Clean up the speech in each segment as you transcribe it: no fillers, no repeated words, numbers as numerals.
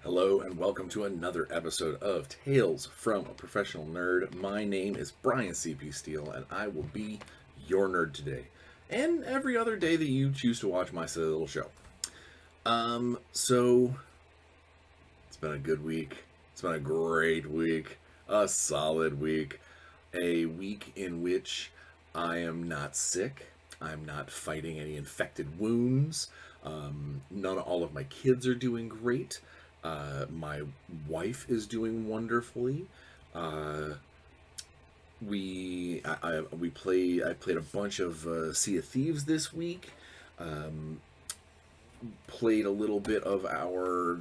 Hello and welcome to another episode of Tales from a Professional Nerd. My name is Bryan Steele and I will be your nerd today. And every other day that you choose to watch my silly little show. So it's been a good week. It's been a great week. A solid week. A week in which I am not sick. I'm not fighting any infected wounds. None of all of my kids are doing great. My wife is doing wonderfully. I played a bunch of Sea of Thieves this week. Played a little bit of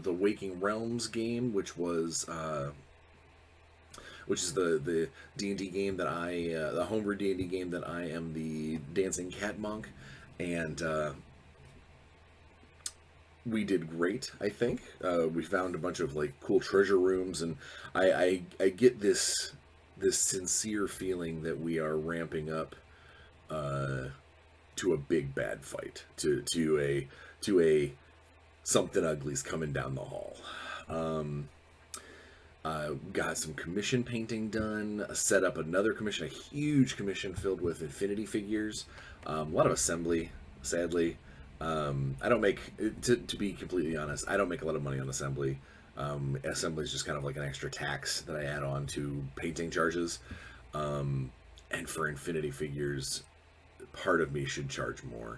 the Waking Realms game, which is the D&D game that the homebrew D&D game that I am the dancing cat monk, and we did great. I think we found a bunch of like cool treasure rooms, and I get this sincere feeling that we are ramping up to a big bad fight, to a something ugly's coming down the hall. Got some commission painting done. Set up another commission, a huge commission filled with infinity figures. A lot of assembly, sadly. I don't make, to be completely honest, I don't make a lot of money on assembly. Assembly is just kind of like an extra tax that I add on to painting charges. And for infinity figures, part of me should charge more.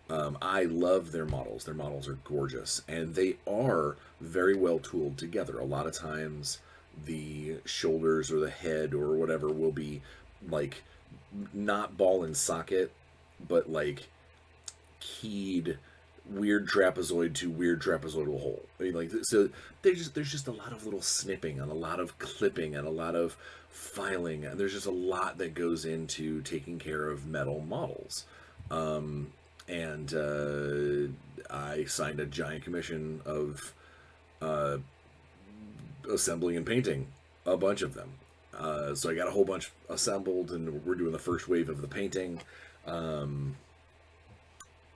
I love their models. Their models are gorgeous, and they are very well tooled together. A lot of times, the shoulders or the head or whatever will be like not ball and socket, but like keyed weird trapezoid to weird trapezoidal hole. I mean, like, so there's just a lot of little snipping and a lot of clipping and a lot of filing, and there's just a lot that goes into taking care of metal models. And I signed a giant commission of assembling and painting a bunch of them. So I got a whole bunch assembled, and we're doing the first wave of the painting.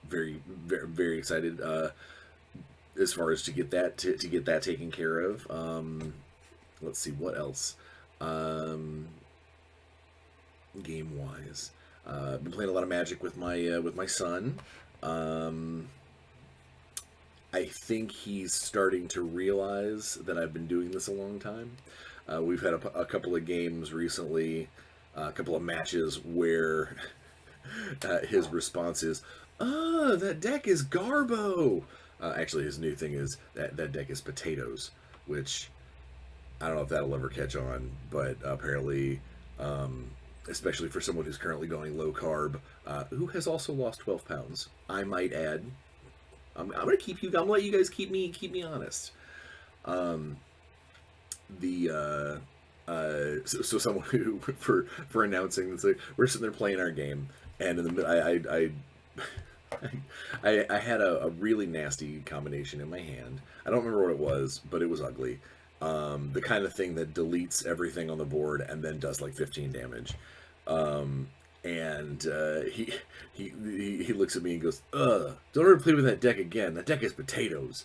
Very, very, very excited as far as to get that taken care of. Let's see what else. Game wise, been playing a lot of Magic with my son. I think he's starting to realize that I've been doing this a long time. We've had a couple of games recently, a couple of matches where his response is, that deck is Garbo. Actually, his new thing is that deck is potatoes, which I don't know if that'll ever catch on, but apparently, especially for someone who's currently going low carb, who has also lost 12 pounds, I might add. I'm gonna keep you. I'm gonna let you guys keep me honest. So someone who for announcing this, like, we're sitting there playing our game, and in the middle, I had a really nasty combination in my hand. I don't remember what it was, but it was ugly. The kind of thing that deletes everything on the board and then does like 15 damage. And he looks at me and goes, "Ugh, don't ever play with that deck again. That deck is potatoes."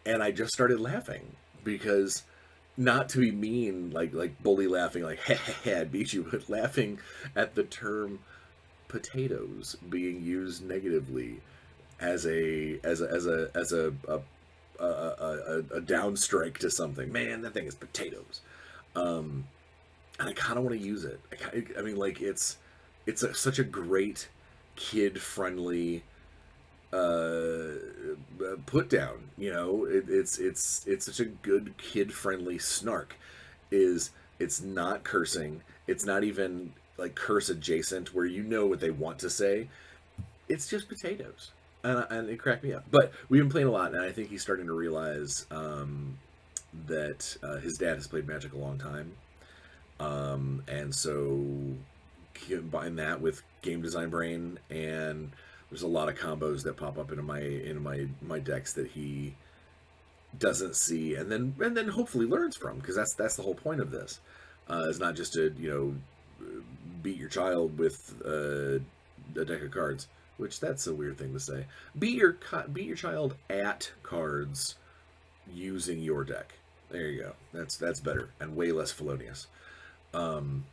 And I just started laughing because, not to be mean, like bully laughing, like I beat you, but laughing at the term potatoes being used negatively as a downstrike to something. Man, that thing is potatoes. And I kind of want to use it. I mean, like, it's such a great kid friendly put down. You know, it's such a good kid friendly snark. It's not cursing. It's not even like curse adjacent where you know what they want to say. It's just potatoes, and it cracked me up. But we've been playing a lot, and I think he's starting to realize that his dad has played Magic a long time, and so combine that with game design brain, and there's a lot of combos that pop up into my decks that he doesn't see, and then hopefully learns from, because that's the whole point of this. It's not just to beat your child with a deck of cards, which that's a weird thing to say. Beat your child at cards using your deck. There you go. That's better and way less felonious. Um,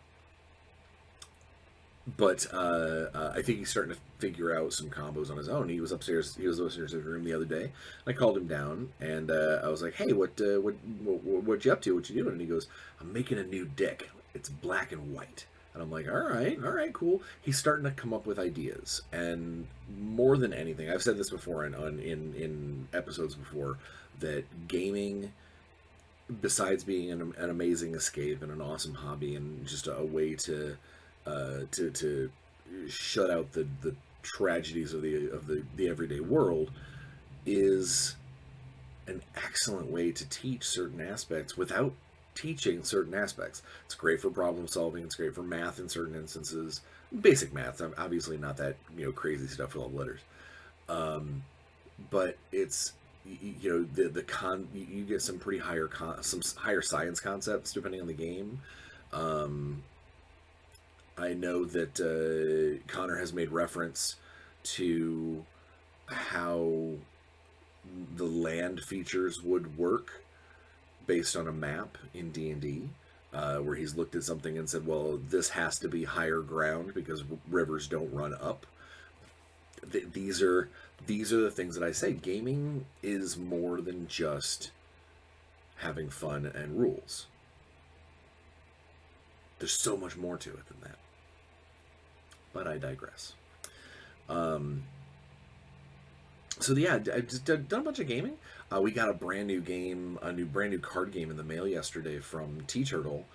but I think he's starting to figure out some combos on his own. He was upstairs. He was upstairs in his room the other day. I called him down, and I was like, "Hey, what you up to? What you doing?" And he goes, "I'm making a new deck. It's black and white." And I'm like, all right, cool. He's starting to come up with ideas, and more than anything, I've said this before in episodes before, that gaming, besides being an amazing escape and an awesome hobby and just a way to shut out the tragedies of the everyday world, is an excellent way to teach certain aspects without teaching certain aspects. It's great for problem solving. It's great for math in certain instances. Basic math. I'm obviously not that crazy stuff with all the letters, but it's you get some pretty some higher science concepts depending on the game. I know that Connor has made reference to how the land features would work based on a map in D&D, where he's looked at something and said, well, this has to be higher ground because rivers don't run up. These are the things that I say. Gaming is more than just having fun and rules. There's so much more to it than that. But I digress. So yeah, I've just done a bunch of gaming. We got a brand new card game in the mail yesterday from T-Turtle.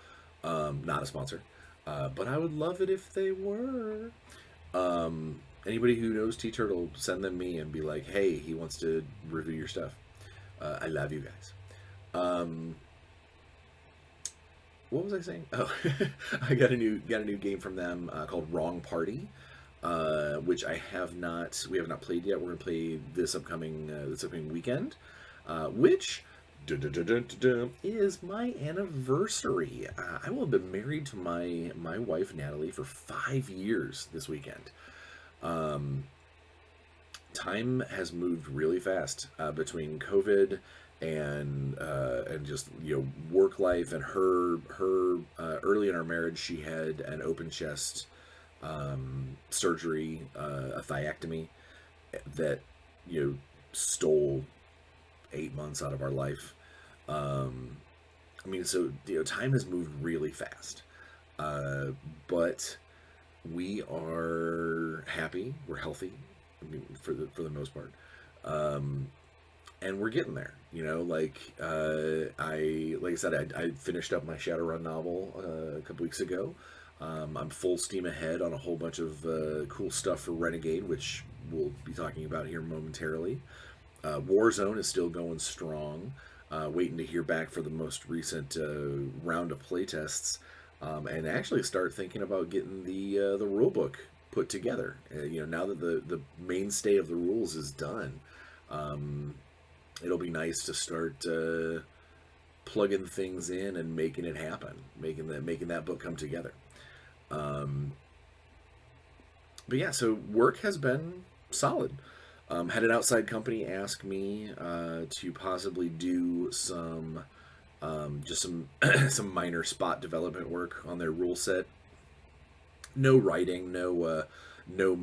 Not a sponsor, but I would love it if they were. Anybody who knows T-Turtle, send them me and be like, hey, he wants to review your stuff. I love you guys. What was I saying? Oh, I got a new game from them called Wrong Party, which we have not played yet. We're gonna play this upcoming weekend, which is my anniversary. I will have been married to my wife Natalie for 5 years this weekend. Time has moved really fast between COVID and just work life, and her early in our marriage she had an open chest surgery, a thiectomy that stole 8 months out of our life. So time has moved really fast, but we are happy, we're healthy, for the most part, and we're getting there. Like I said, I finished up my Shadowrun novel a couple weeks ago. I'm full steam ahead on a whole bunch of cool stuff for Renegade, which we'll be talking about here momentarily. Warzone is still going strong. Waiting to hear back for the most recent round of playtests, and actually start thinking about getting the rulebook put together. Now that the mainstay of the rules is done, it'll be nice to start plugging things in and making it happen, making that book come together. But yeah, so work has been solid. Had an outside company ask me to possibly do some some minor spot development work on their rule set. No writing, nothing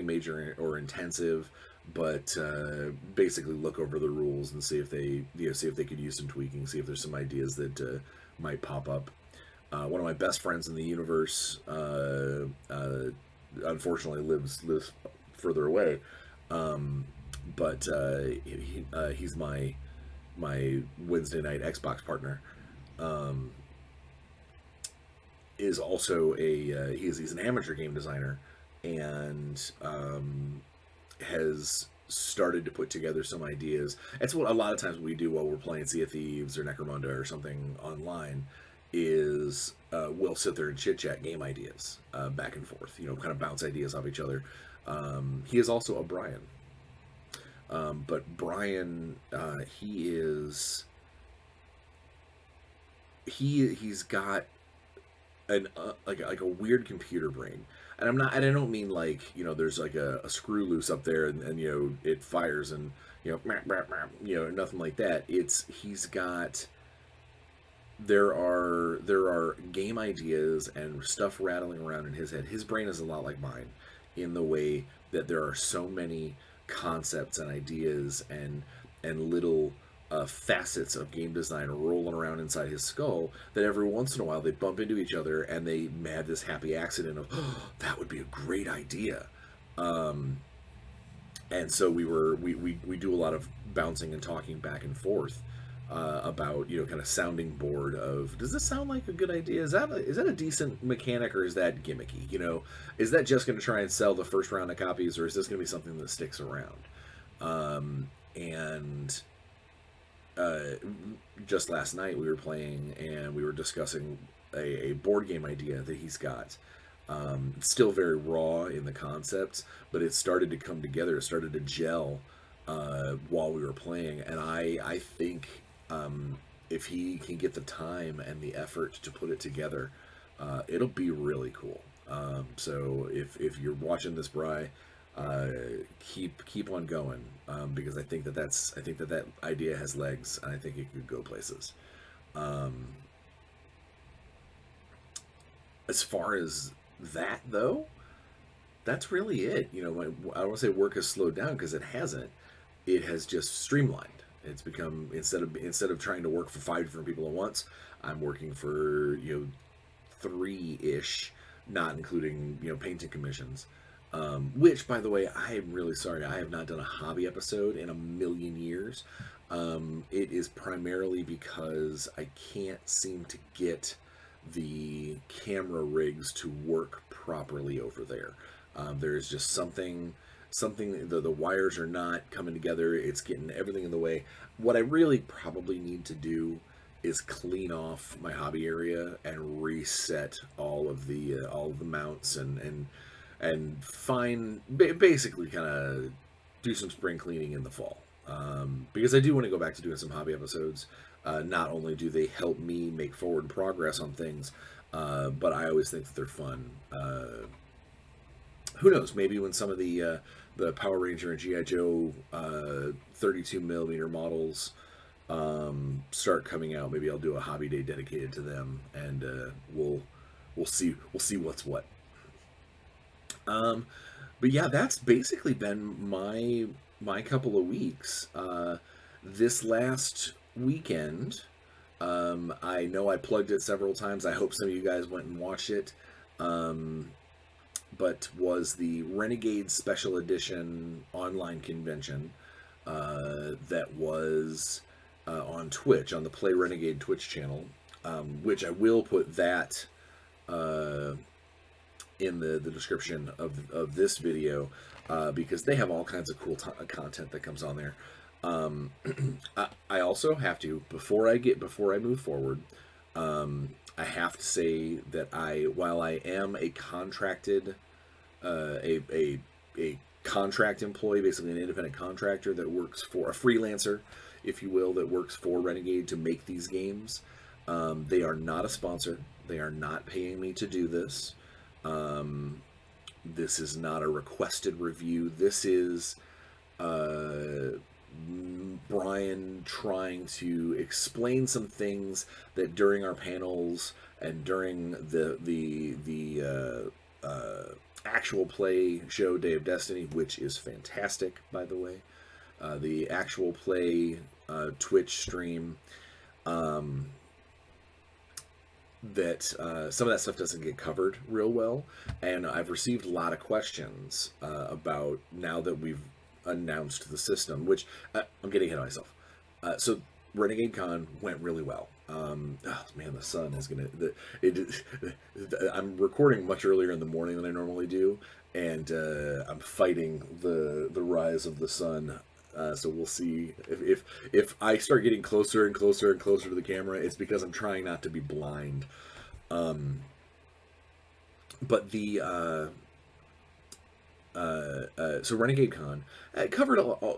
major or intensive, but basically look over the rules and see if they could use some tweaking, see if there's some ideas that might pop up. One of my best friends in the universe, unfortunately lives further away, but he's my Wednesday night Xbox partner. Is also he's an amateur game designer, and has started to put together some ideas. That's what a lot of times we do while we're playing Sea of Thieves or Necromunda or something online, is we'll sit there and chit chat game ideas back and forth, kind of bounce ideas off each other. He is also a Bryan, but Bryan, he's got an like a weird computer brain. and I don't mean like, there's like a screw loose up there, and it fires, and nothing like that. He's got there are game ideas and stuff rattling around in his head. His brain is a lot like mine, in the way that there are so many concepts and ideas and little facets of game design rolling around inside his skull, that every once in a while they bump into each other and they have this happy accident of, oh, that would be a great idea. And so we do a lot of bouncing and talking back and forth about, kind of sounding board of, does this sound like a good idea? Is that a decent mechanic, or is that gimmicky? Is that just going to try and sell the first round of copies, or is this going to be something that sticks around? And just last night we were playing and we were discussing a board game idea that he's got. It's still very raw in the concepts, but it started to come together. It started to gel while we were playing, and I think if he can get the time and the effort to put it together, it'll be really cool. So if you're watching this, Bri, keep on going, because I think that idea has legs, and I think it could go places. As far as that, though, that's really it. I don't want to say work has slowed down, because it hasn't. It has just streamlined. It's become, instead of trying to work for 5 different people at once, I'm working for 3-ish, not including painting commissions. Which, by the way, I am really sorry, I have not done a hobby episode in a million years. It is primarily because I can't seem to get the camera rigs to work properly over there. There's just something, the wires are not coming together. It's getting everything in the way. What I really probably need to do is clean off my hobby area and reset all of the mounts, and basically kind of do some spring cleaning in the fall, because I do want to go back to doing some hobby episodes. Not only do they help me make forward progress on things, but I always think that they're fun. Who knows? Maybe when some of the Power Ranger and G.I. Joe 32mm models start coming out, maybe I'll do a hobby day dedicated to them, and we'll see what's what. But yeah, that's basically been my couple of weeks. This last weekend, I know I plugged it several times. I hope some of you guys went and watched it. But was the Renegade Special Edition online convention that was on Twitch, on the Play Renegade Twitch channel, which I will put that in the description of this video, because they have all kinds of cool content that comes on there. I also have to, before I move forward, I have to say that while I am a contracted, a contract employee, basically an independent contractor that works for a freelancer, if you will, that works for Renegade to make these games, they are not a sponsor. They are not paying me to do this. This is not a requested review. This is Bryan trying to explain some things that during our panels and during the actual play show, Day of Destiny, which is fantastic, by the way, the actual play Twitch stream, that some of that stuff doesn't get covered real well, and I've received a lot of questions about, now that we've announced the system, which I'm getting ahead of myself. So Renegade Con went really well. Oh man, the sun is gonna. I'm recording much earlier in the morning than I normally do, and I'm fighting the rise of the sun. So we'll see if I start getting closer and closer and closer to the camera. It's because I'm trying not to be blind. But the so Renegade Con covered all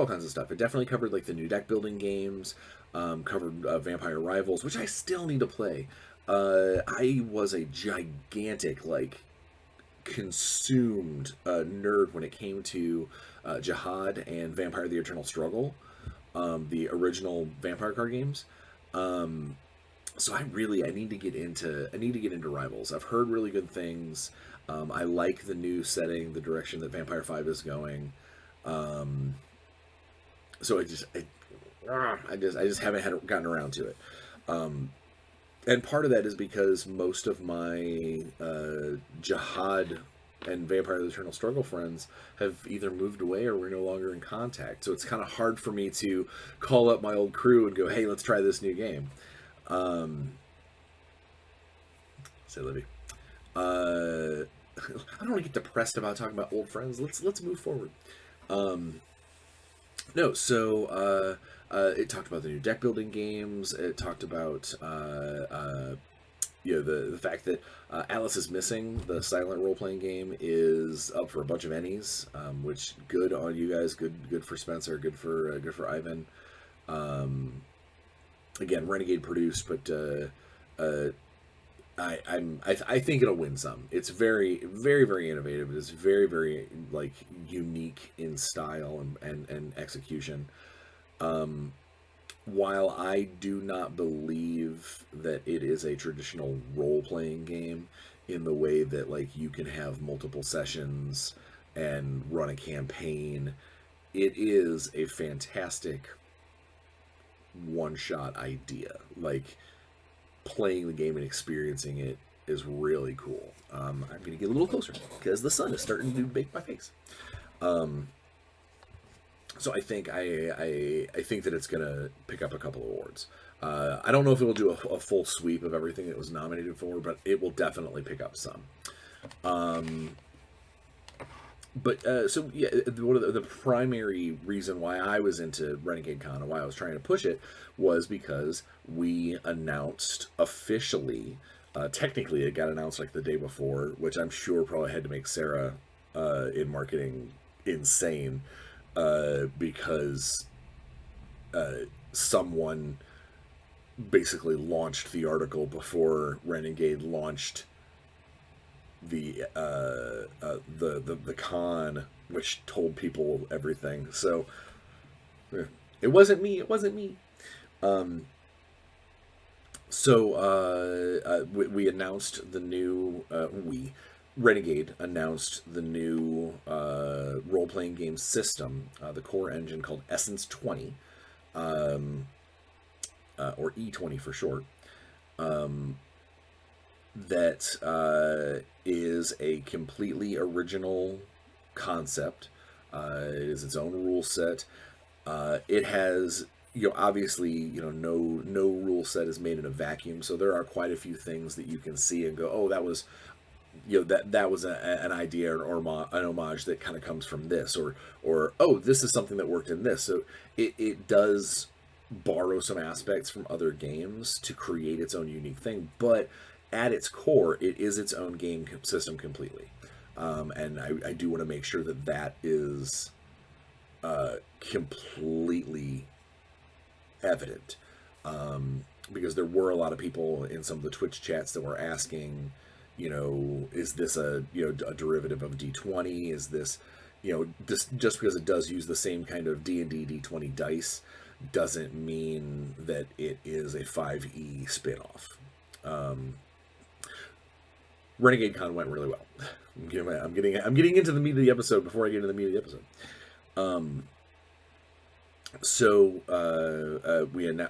kinds of stuff. It definitely covered like the new deck building games, covered Vampire Rivals, which I still need to play. I was a gigantic consumed nerd when it came to Jihad and Vampire: The Eternal Struggle, the original vampire card games. So I need to get into Rivals. I've heard really good things. I like the new setting, the direction that Vampire 5 is going. So I just haven't gotten around to it. And part of that is because most of my Jihad and Vampire: The Eternal Struggle friends have either moved away or we're no longer in contact. So it's kind of hard for me to call up my old crew and go, hey, let's try this new game. Say, Libby. I don't want to get depressed about talking about old friends. Let's move forward. No, so it talked about the new deck building games. It talked about the fact that Alice is Missing, the silent role playing game, is up for a bunch of Ennies, which good on you guys. Good for Spencer. Good for Ivan. Again, Renegade produced, but I think it'll win some. It's very, very, very innovative. It is very, very like unique in style and execution. While I do not believe that it is a traditional role-playing game in the way that like you can have multiple sessions and run a campaign, it is a fantastic one-shot idea. Like, playing the game and experiencing it is really cool. I'm going to get a little closer because the sun is starting to bake my face. So I think that it's going to pick up a couple of awards. I don't know if it will do a full sweep of everything it was nominated for, but it will definitely pick up some. So yeah, one of the primary reason why I was into Renegade Con and why I was trying to push it was because we announced officially, technically it got announced like the day before, which I'm sure probably had to make Sarah in marketing insane, because someone basically launched the article before Renegade launched the con, which told people everything. So it wasn't me. We announced the new Renegade announced the new role-playing game system, the core engine called Essence20, or E20 for short. That is a completely original concept. It is its own rule set. It has, obviously, no rule set is made in a vacuum. So there are quite a few things that you can see and go, oh, that was, that was an idea or an homage that kind of comes from this, or oh, this is something that worked in this. So it does borrow some aspects from other games to create its own unique thing, but at its core, it is its own game system completely. And I do want to make sure that is completely evident. Because there were a lot of people in some of the Twitch chats that were asking, is this a derivative of D20? Is this, just because it does use the same kind of D&D D20 dice doesn't mean that it is a 5e spinoff. Renegade Con went really well. I'm getting into the meat of the episode before I get into the meat of the episode.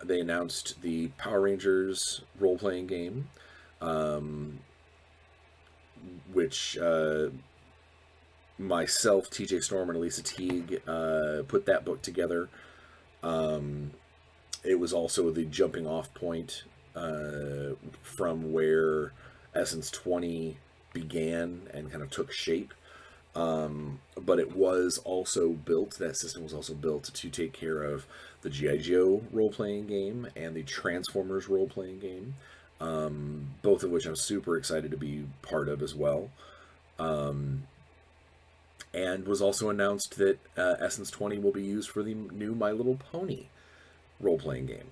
They announced the Power Rangers role-playing game, which myself, TJ Storm, and Elisa Teague put that book together. It was also the jumping off point from where Essence20 began and kind of took shape. But it was also built, that system was also built to take care of the G.I. Joe role-playing game and the Transformers role-playing game, both of which I'm super excited to be part of as well. And was also announced that Essence20 will be used for the new My Little Pony role-playing game.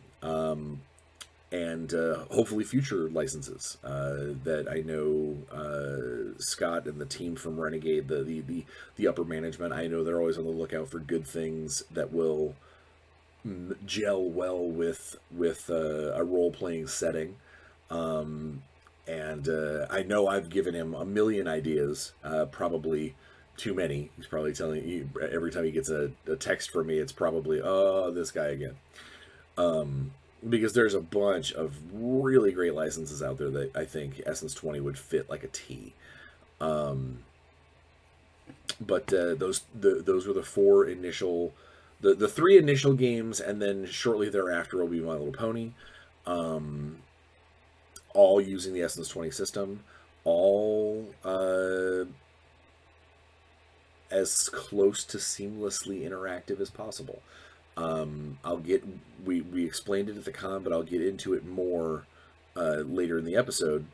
and hopefully future licenses that I know Scott and the team from Renegade, the upper management, I know they're always on the lookout for good things that will gel well with a role playing setting. And I know I've given him a million ideas, probably too many. He's probably telling you every time he gets a text from me, it's probably, oh, this guy again. Because there's a bunch of really great licenses out there that I think Essence20 would fit like a T. But those were the four initial, the three initial games, and then shortly thereafter will be My Little Pony. All using the Essence20 system, all as close to seamlessly interactive as possible. We explained it at the con, but I'll get into it more later in the episode.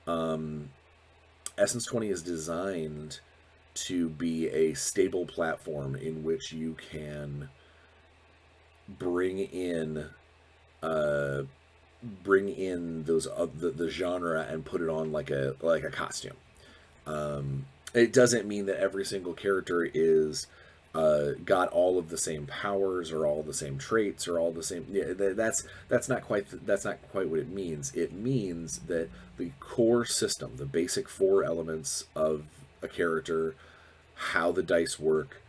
Essence20 is designed to be a stable platform in which you can bring in those the genre and put it on like a costume. It doesn't mean that every single character is got all of the same powers or all the same traits or all the same. Yeah, that's not quite what it means. It means that the core system, the basic four elements of a character, how the dice work,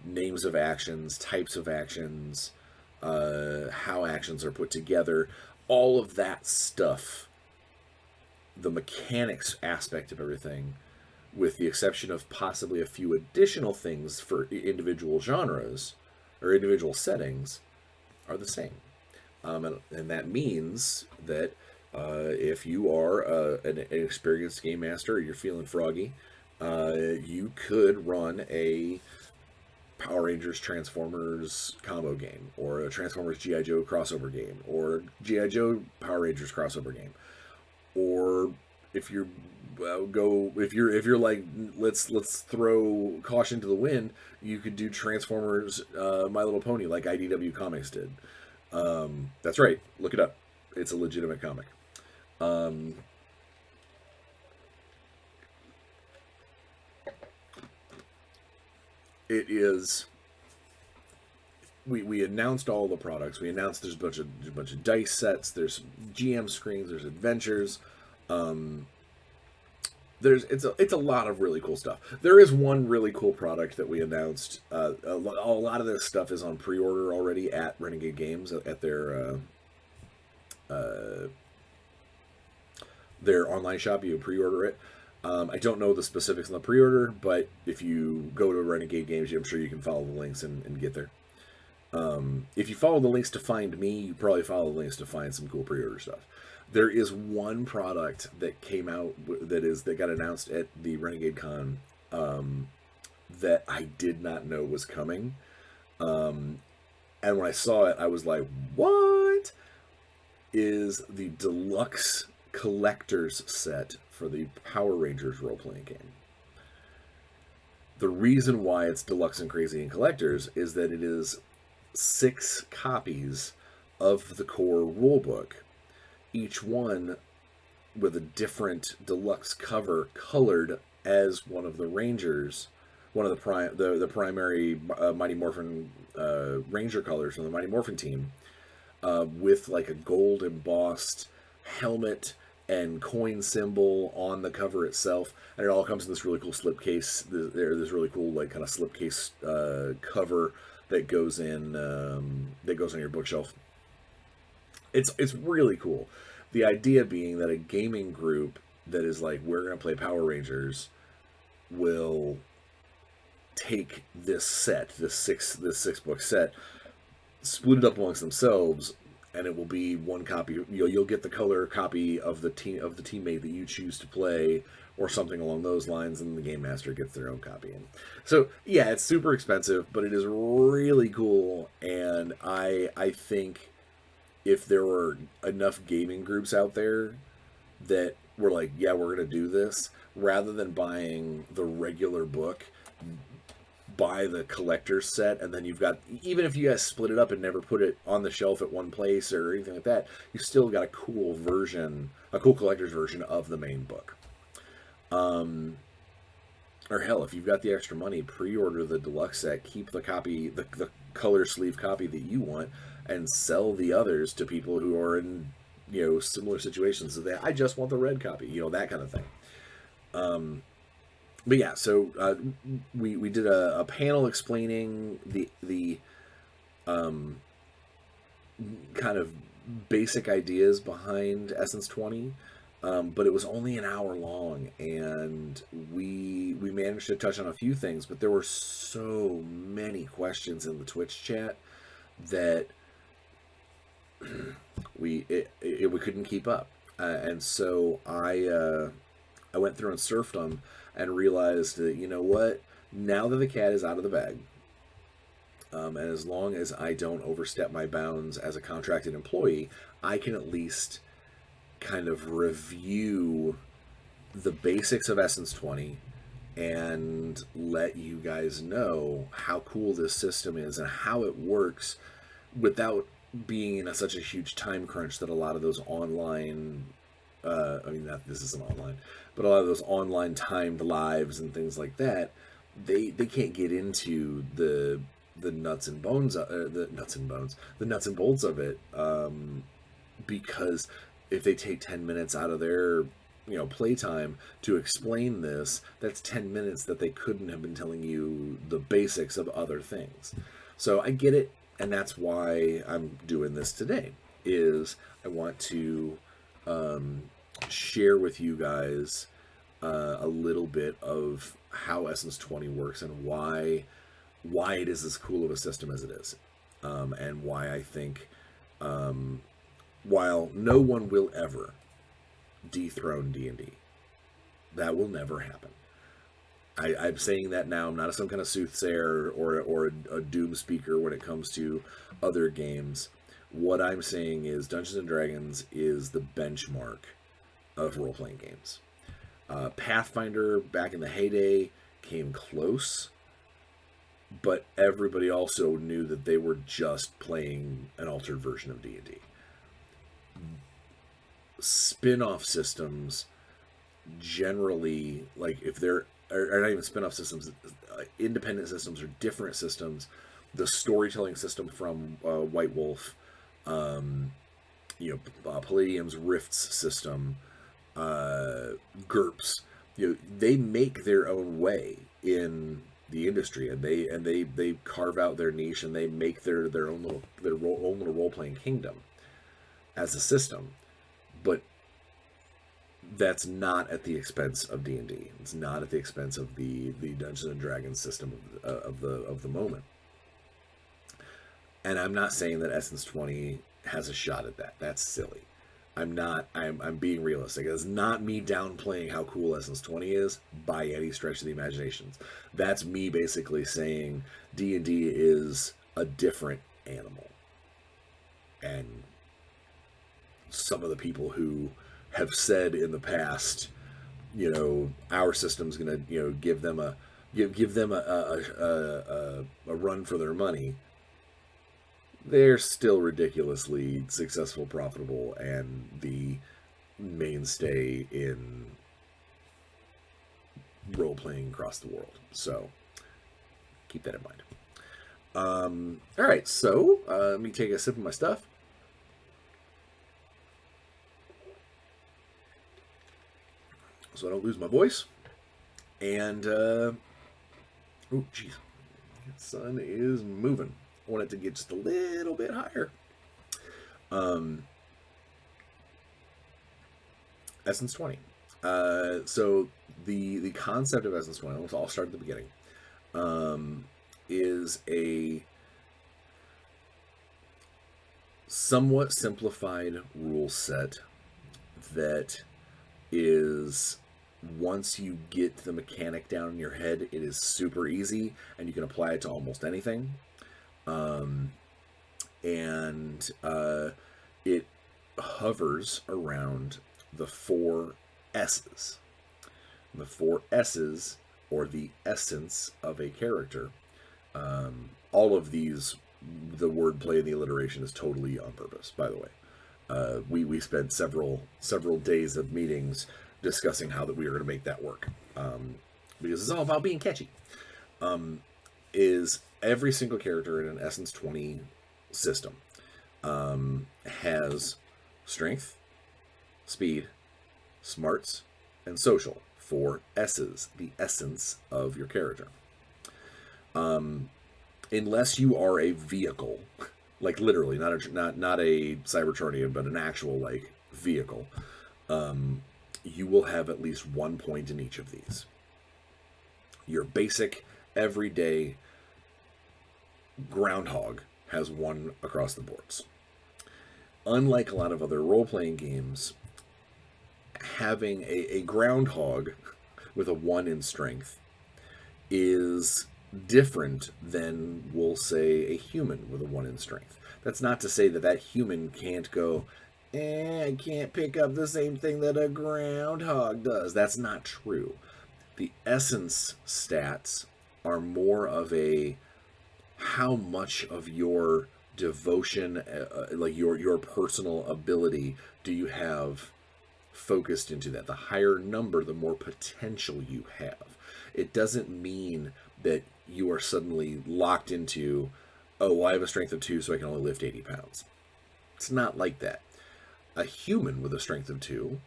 names of actions, types of actions, how actions are put together, all of that stuff, the mechanics aspect of everything, with the exception of possibly a few additional things for individual genres or individual settings, are the same. And that means that if you are an experienced game master or you're feeling froggy, you could run a Power Rangers Transformers combo game, or a Transformers G.I. Joe crossover game, or G.I. Joe Power Rangers crossover game. Or if you're like, let's throw caution to the wind, you could do Transformers My Little Pony like IDW Comics did. That's right, look it up. It's a legitimate comic. It is. We announced all the products. We announced there's a bunch of dice sets. There's GM screens. There's adventures. It's a lot of really cool stuff. There is one really cool product that we announced. A lot of this stuff is on pre-order already at Renegade Games at their online shop. You can pre-order it. I don't know the specifics on the pre-order, but if you go to Renegade Games, I'm sure you can follow the links and get there. If you follow the links to find me, you probably follow the links to find some cool pre-order stuff. There is one product that came out that got announced at the Renegade Con that I did not know was coming. And when I saw it, I was like, what? Is the deluxe collector's set for the Power Rangers role-playing game. The reason why it's deluxe and crazy and collectors is that it is 6 copies of the core rulebook, each one with a different deluxe cover colored as one of the Rangers, one of the primary Mighty Morphin Ranger colors from the Mighty Morphin team, with like a gold embossed helmet and coin symbol on the cover itself, and it all comes in this really cool slipcase. There's this really cool like kind of slipcase cover that goes in on your bookshelf. It's really cool. The idea being that a gaming group that is like, we're gonna play Power Rangers, will take this set, this six book set, split it up amongst themselves, and it will be one copy. You'll get the color copy of the teammate that you choose to play, or something along those lines, and the game master gets their own copy. And so yeah, it's super expensive, but it is really cool. And I think if there were enough gaming groups out there that were like, yeah, we're gonna do this, rather than buying the regular book, buy the collector's set, and then you've got, even if you guys split it up and never put it on the shelf at one place or anything like that, you still got a cool version, a cool collector's version of the main book. Or hell, if you've got the extra money, pre-order the deluxe set, keep the copy, the color sleeve copy that you want, and sell the others to people who are in, similar situations. So I just want the red copy, that kind of thing. But yeah, so we did a panel explaining the kind of basic ideas behind Essence20, but it was only an hour long, and we managed to touch on a few things, but there were so many questions in the Twitch chat that we couldn't keep up, and so I went through and surfed them and realized that, you know what, now that the cat is out of the bag, and as long as I don't overstep my bounds as a contracted employee, I can at least kind of review the basics of Essence20 and let you guys know how cool this system is and how it works without being in such a huge time crunch that a lot of those online, this isn't online, but a lot of those online timed lives and things like that, they can't get into the nuts and bolts of it, because if they take 10 minutes out of their playtime to explain this, that's 10 minutes that they couldn't have been telling you the basics of other things. So I get it, and that's why I'm doing this today, is I want to share with you guys a little bit of how Essence20 works and why it is as cool of a system as it is, and why I think, while no one will ever dethrone D&D, that will never happen. I'm saying that now. I'm not some kind of soothsayer or a doom speaker when it comes to other games. What I'm saying is Dungeons & Dragons is the benchmark of role-playing games. Pathfinder, back in the heyday, came close, but everybody also knew that they were just playing an altered version of D&D. Spin-off systems generally, like if they're, or not even spin-off systems, independent systems or different systems, the storytelling system from White Wolf, Palladium's Rifts system, GURPS, they make their own way in the industry, and they carve out their niche, and they make their own little role-playing kingdom as a system. But that's not at the expense of D&D. It's not at the expense of the Dungeons and Dragons system of the moment. And I'm not saying that Essence20 has a shot at that. That's silly. I'm being realistic. It's not me downplaying how cool Essence20 is by any stretch of the imagination. That's me basically saying D&D is a different animal. And some of the people who have said in the past, our system's gonna, give them a run for their money, they're still ridiculously successful, profitable, and the mainstay in role-playing across the world. So keep that in mind. All right, so let me take a sip of my stuff. So I don't lose my voice. And, oh, jeez. The sun is moving. I want it to get just a little bit higher. Essence20. So the concept of Essence20, I'll start at the beginning, is a somewhat simplified rule set that is, once you get the mechanic down in your head, it is super easy, and you can apply it to almost anything. It hovers around the 4 S's. The 4 S's, or the essence of a character, All of these, the wordplay and the alliteration is totally on purpose, by the way. We spent several days of meetings discussing how that we were going to make that work, because it's all about being catchy. Is every single character in an Essence20 system has strength, speed, smarts, and social, 4 S's, the essence of your character. Unless you are a vehicle, like literally, not a Cybertronian, but an actual like vehicle, you will have at least 1 point in each of these. Your basic, everyday groundhog has 1 across the boards. Unlike a lot of other role-playing games, having a groundhog with a 1 in strength is different than, we'll say, a human with a 1 in strength. That's not to say that that human can't go, I can't pick up the same thing that a groundhog does. That's not true. The essence stats are more of a how much of your devotion, like your personal ability, do you have focused into that. The higher number, the more potential you have. It doesn't mean that you are suddenly locked into, oh, well, I have a strength of 2, so I can only lift 80 pounds. It's not like that. A human with a strength of 2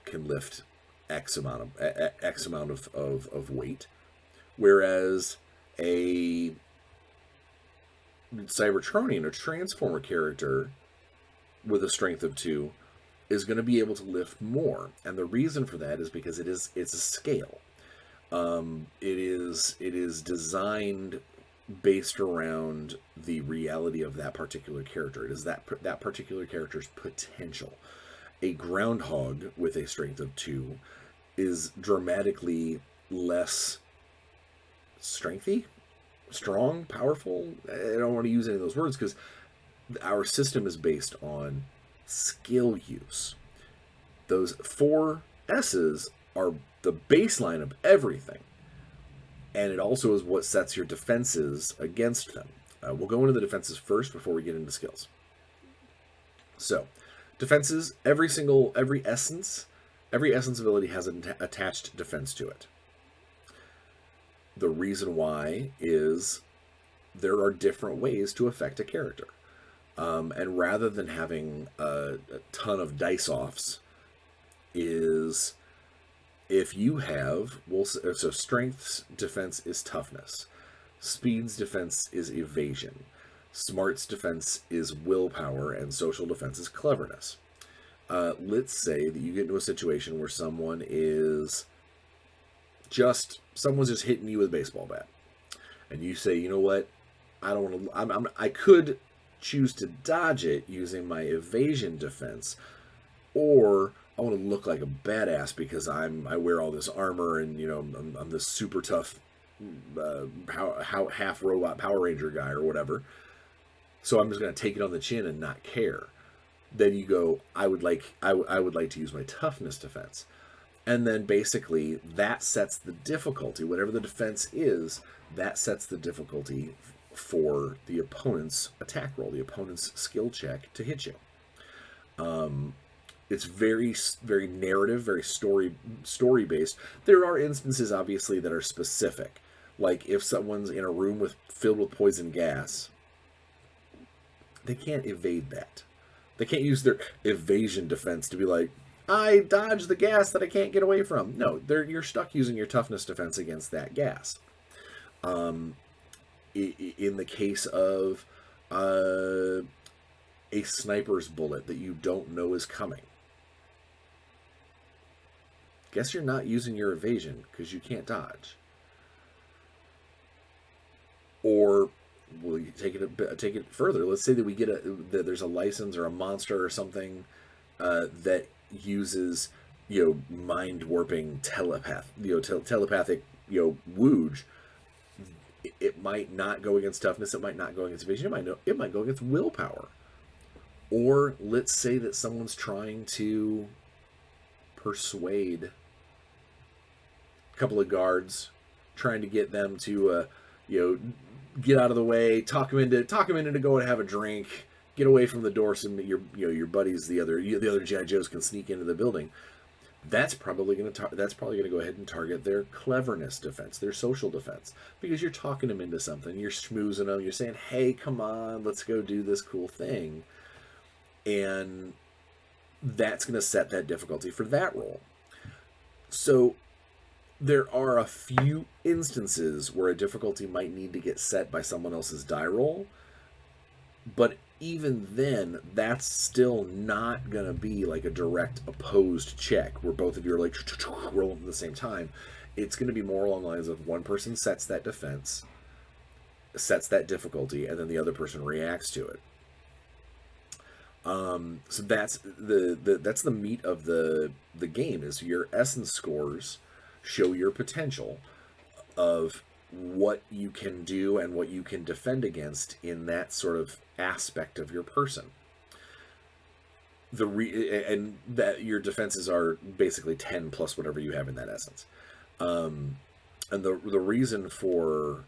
can lift X amount of weight, whereas a Cybertronian or Transformer character with a strength of 2 is going to be able to lift more, and the reason for that is because it's a scale. It is designed based around the reality of that particular character. It is that particular character's potential. A groundhog with a strength of 2 is dramatically less strong, powerful. I don't want to use any of those words because our system is based on skill use. Those 4 S's are the baseline of everything, and it also is what sets your defenses against them. We'll go into the defenses first before we get into skills. So, defenses, every essence ability has an attached defense to it. The reason why is there are different ways to affect a character. And rather than having a ton of dice-offs, is if you have, so strength's defense is toughness, speed's defense is evasion, smart's defense is willpower, and social defense is cleverness. Let's say that you get into a situation where someone's just hitting you with a baseball bat, and you say, you know what, I don't want to. I could choose to dodge it using my evasion defense, or I want to look like a badass because I wear all this armor and I'm this super tough half robot Power Ranger guy or whatever. So I'm just going to take it on the chin and not care. Then you go, I would like to use my toughness defense. And then basically that sets the difficulty. Whatever the defense is, that sets the difficulty for the opponent's attack roll, the opponent's skill check to hit you. It's very, very narrative, very story based. There are instances, obviously, that are specific. Like if someone's in a room filled with poison gas, they can't evade that. They can't use their evasion defense to be like, I dodged the gas that I can't get away from. No, you're stuck using your toughness defense against that gas. In the case of a sniper's bullet that you don't know is coming, guess you're not using your evasion because you can't dodge. Or we'll take it further. Let's say that we get that there's a license or a monster or something that uses mind warping telepathic wooge. It might not go against toughness. It might not go against evasion. It might go against willpower. Or let's say that someone's trying to persuade a couple of guards, trying to get them to get out of the way, talk him into to go and have a drink, get away from the door so that your buddies, the other GI Joes, can sneak into the building. That's probably going to go ahead and target their cleverness defense, their social defense, because you're talking them into something, you're schmoozing them, you're saying, "Hey, come on, let's go do this cool thing," and that's going to set that difficulty for that roll. So there are a few instances where a difficulty might need to get set by someone else's die roll, but even then, that's still not going to be like a direct opposed check where both of you are like rolling at the same time. It's going to be more along the lines of one person sets that defense, sets that difficulty, and then the other person reacts to it. So that's the meat of the game, is your essence scores show your potential of what you can do and what you can defend against in that sort of aspect of your person. And that your defenses are basically 10 plus whatever you have in that essence. And the reason for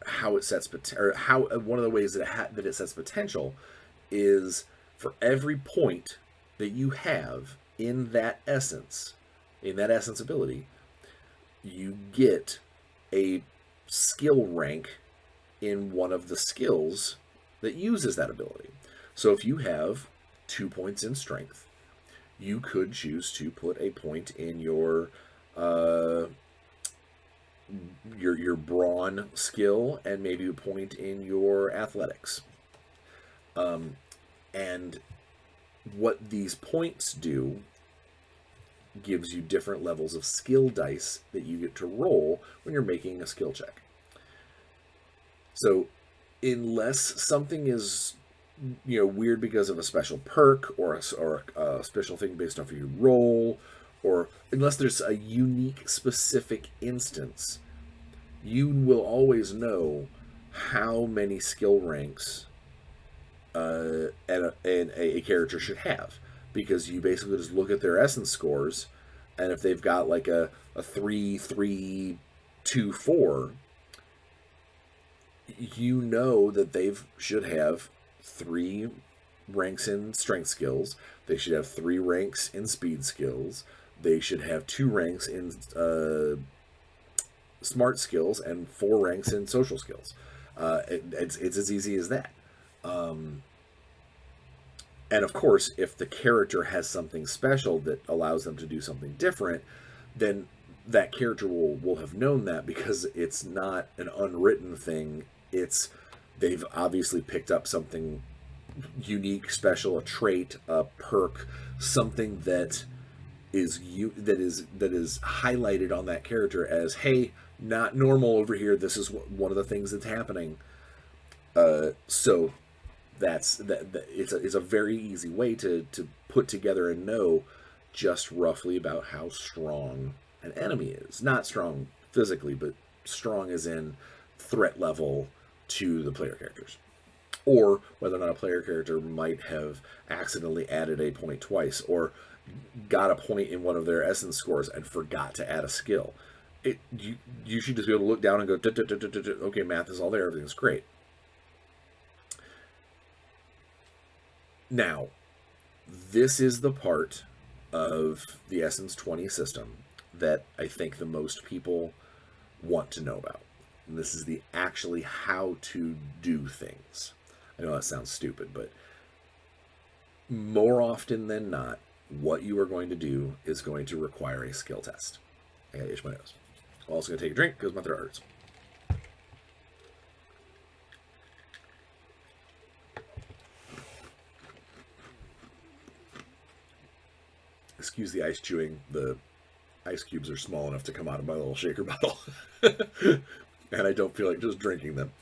how it sets one of the ways that it sets potential is for every point that you have in that essence ability, you get a skill rank in one of the skills that uses that ability. So if you have 2 points in strength, you could choose to put a point in your brawn skill and maybe a point in your athletics. And what these points do gives you different levels of skill dice that you get to roll when you're making a skill check. So unless something is weird because of a special perk or a special thing based off of your roll, or unless there's a unique specific instance, you will always know how many skill ranks a character should have, because you basically just look at their essence scores, and if they've got like a 3, 3, 2, 4, you know that they should have 3 ranks in strength skills, they should have 3 ranks in speed skills, they should have 2 ranks in smart skills, and 4 ranks in social skills. It's as easy as that. And of course, if the character has something special that allows them to do something different, then that character will have known that, because it's not an unwritten thing. They've obviously picked up something unique, special, a trait, a perk, something that is highlighted on that character as, hey, not normal over here. This is one of the things that's happening. So it's a very easy way to put together and know just roughly about how strong an enemy is. Not strong physically, but strong as in threat level to the player characters. Or whether or not a player character might have accidentally added a point twice, or got a point in one of their essence scores and forgot to add a skill. You should just be able to look down and go, okay, math is all there, everything's great. Now, this is the part of the Essence20 system that I think the most people want to know about. And this is the actually how to do things. I know that sounds stupid, but more often than not, what you are going to do is going to require a skill test. I gotta itch my nose. I'm also going to take a drink because my throat hurts. Excuse the ice chewing. The ice cubes are small enough to come out of my little shaker bottle. And I don't feel like just drinking them.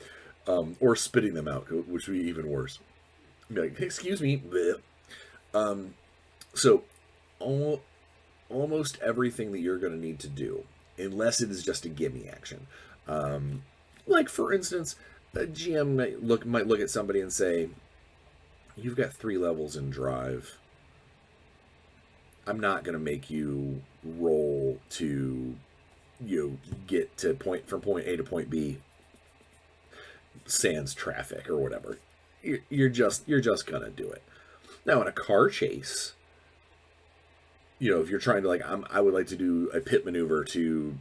Or spitting them out, which would be even worse. I'd be like, hey, excuse me. So, almost everything that you're going to need to do, unless it is just a gimme action. Like, for instance, a GM might look at somebody and say, you've got 3 levels in drive. I'm not going to make you roll to, get to from point A to point B. sans traffic or whatever. You're just gonna do it. Now in a car chase, if you're trying to I would like to do a pit maneuver to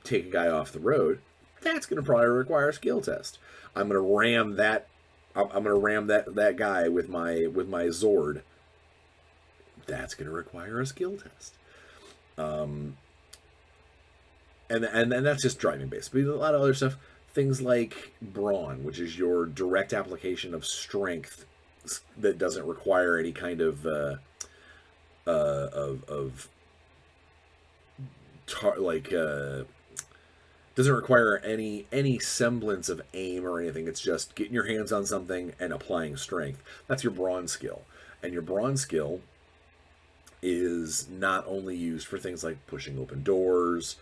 take a guy off the road, that's going to probably require a skill test. I'm going to ram that. I'm going to ram that guy with my Zord. That's going to require a skill test. And that's just driving based. But a lot of other stuff, things like brawn, which is your direct application of strength that doesn't require any kind of doesn't require any semblance of aim or anything. It's just getting your hands on something and applying strength. That's your brawn skill. And your brawn skill is not only used for things like pushing open doors,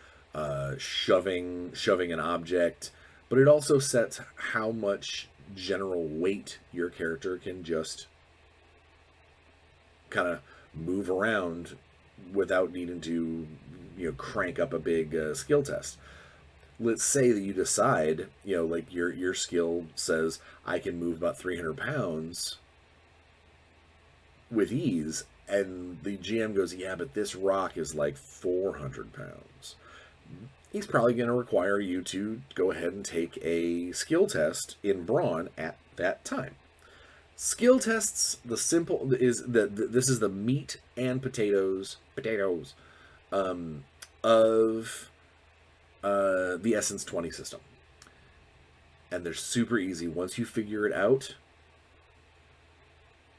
shoving an object, but it also sets how much general weight your character can just kind of move around without needing to crank up a big skill test. Let's say that you decide, like your skill says I can move about 300 pounds with ease, and the GM goes, yeah, but this rock is like 400 pounds. He's probably going to require you to go ahead and take a skill test in brawn at that time. Skill tests, this is the meat and potatoes of the Essence20 system. And they're super easy. Once you figure it out,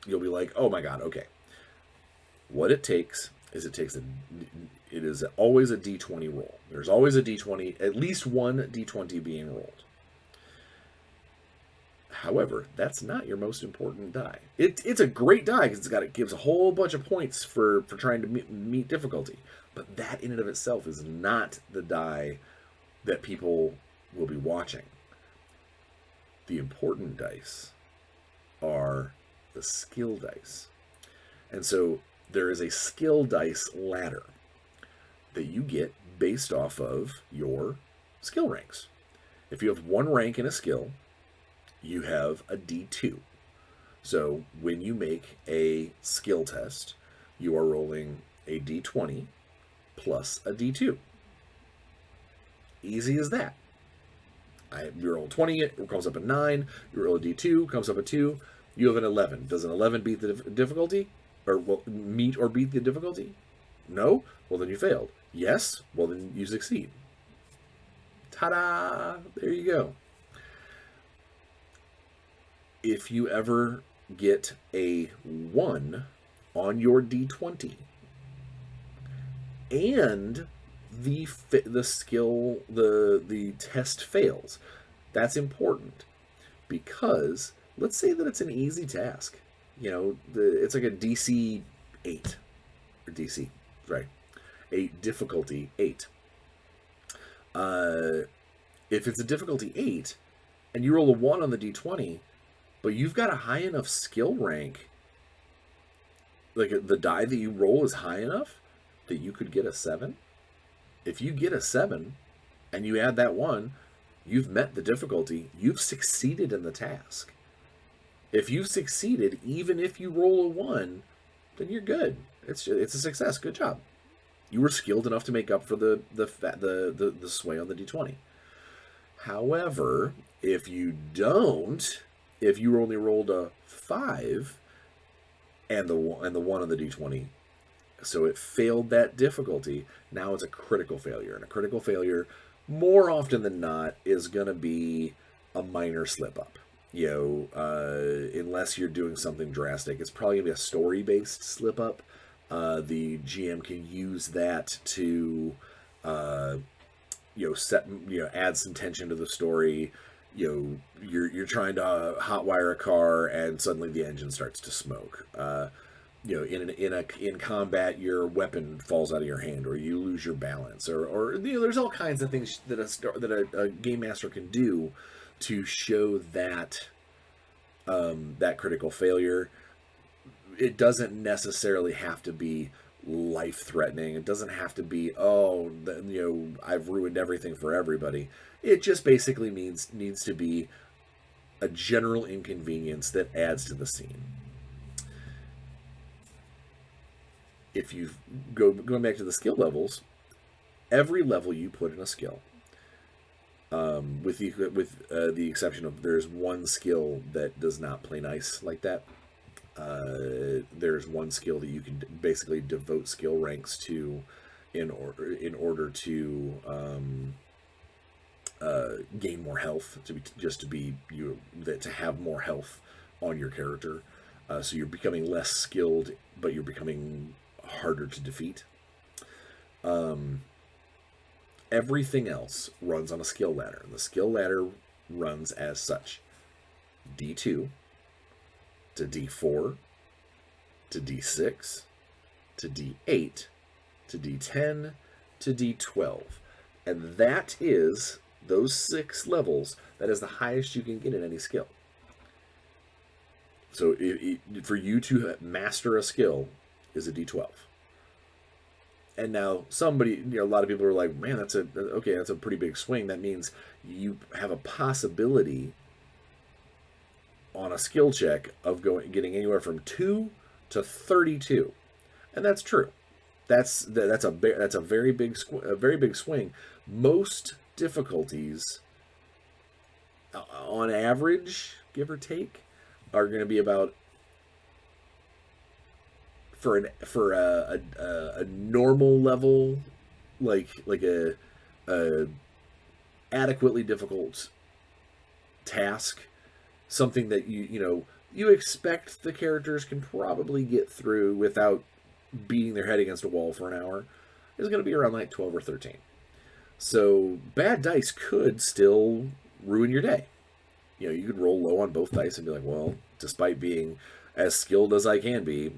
you'll be like, oh my god, okay. What it takes is it is always a D20 roll. There's always a D20, at least one D20 being rolled. However, that's not your most important die. It's a great die because it gives a whole bunch of points for trying to meet difficulty. But that in and of itself is not the die that people will be watching. The important dice are the skill dice. And so there is a skill dice ladder that you get based off of your skill ranks. If you have one rank in a skill, you have a D2. So when you make a skill test, you are rolling a D20 plus a D2. Easy as that. You roll 20, it comes up a 9. You roll a D2, comes up a 2. You have an 11. Does an 11 beat the difficulty? Or meet or beat the difficulty? No? Well, then you failed. Yes? Well, then you succeed. Ta-da! There you go. If you ever get a 1 on your D20 and the test fails, that's important because let's say that it's an easy task. It's like a DC 8 or DC, right? A difficulty 8. If it's a difficulty 8 and you roll a 1 on the D20, but you've got a high enough skill rank, like the die that you roll is high enough that you could get a 7. If you get a 7 and you add that 1, you've met the difficulty. You've succeeded in the task. If you've succeeded, even if you roll a 1, then you're good. It's a success. Good job. You were skilled enough to make up for the sway on the D20. However, if you only rolled a 5 and the 1 on the D20, so it failed that difficulty, now it's a critical failure. And a critical failure, more often than not, is going to be a minor slip-up. Unless you're doing something drastic, it's probably going to be a story-based slip-up. The GM can use that to, add some tension to the story. You're trying to hotwire a car and suddenly the engine starts to smoke. In combat, your weapon falls out of your hand, or you lose your balance, or there's all kinds of things that a game master can do to show that that critical failure. It doesn't necessarily have to be life-threatening. It doesn't have to be, I've ruined everything for everybody. It just basically needs to be a general inconvenience that adds to the scene. If you going back to the skill levels, every level you put in a skill, with the exception of there's one skill that does not play nice like that. There's one skill that you can basically devote skill ranks to in order to gain more health, to have more health on your character. So you're becoming less skilled, but you're becoming harder to defeat. Everything else runs on a skill ladder, and the skill ladder runs as such: D2 to D4 to D6 to D8 to D10 to D12. And that is those 6 levels. That is the highest you can get in any skill. So for you to master a skill is a D12. And now a lot of people are like, man, that's a pretty big swing. That means you have a possibility on a skill check of getting anywhere from 2 to 32, and that's true. That's a very big swing. Most difficulties, on average, give or take, are going to be about, for a normal level, like a adequately difficult task, something that you expect the characters can probably get through without beating their head against a wall for an hour, is going to be around like 12 or 13. So bad dice could still ruin your day. You could roll low on both dice and be like, well, despite being as skilled as I can be,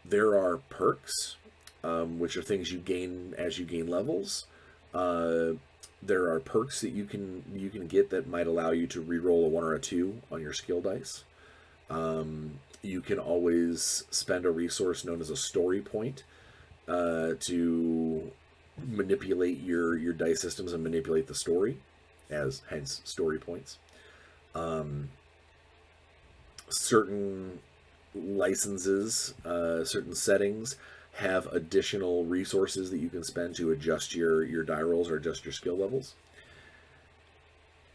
there are perks, which are things you gain as you gain levels. There are perks that you can get that might allow you to re-roll a 1 or a 2 on your skill dice. You can always spend a resource known as a story point to manipulate your dice systems and manipulate the story, hence story points. Certain licenses, certain settings have additional resources that you can spend to adjust your die rolls or adjust your skill levels.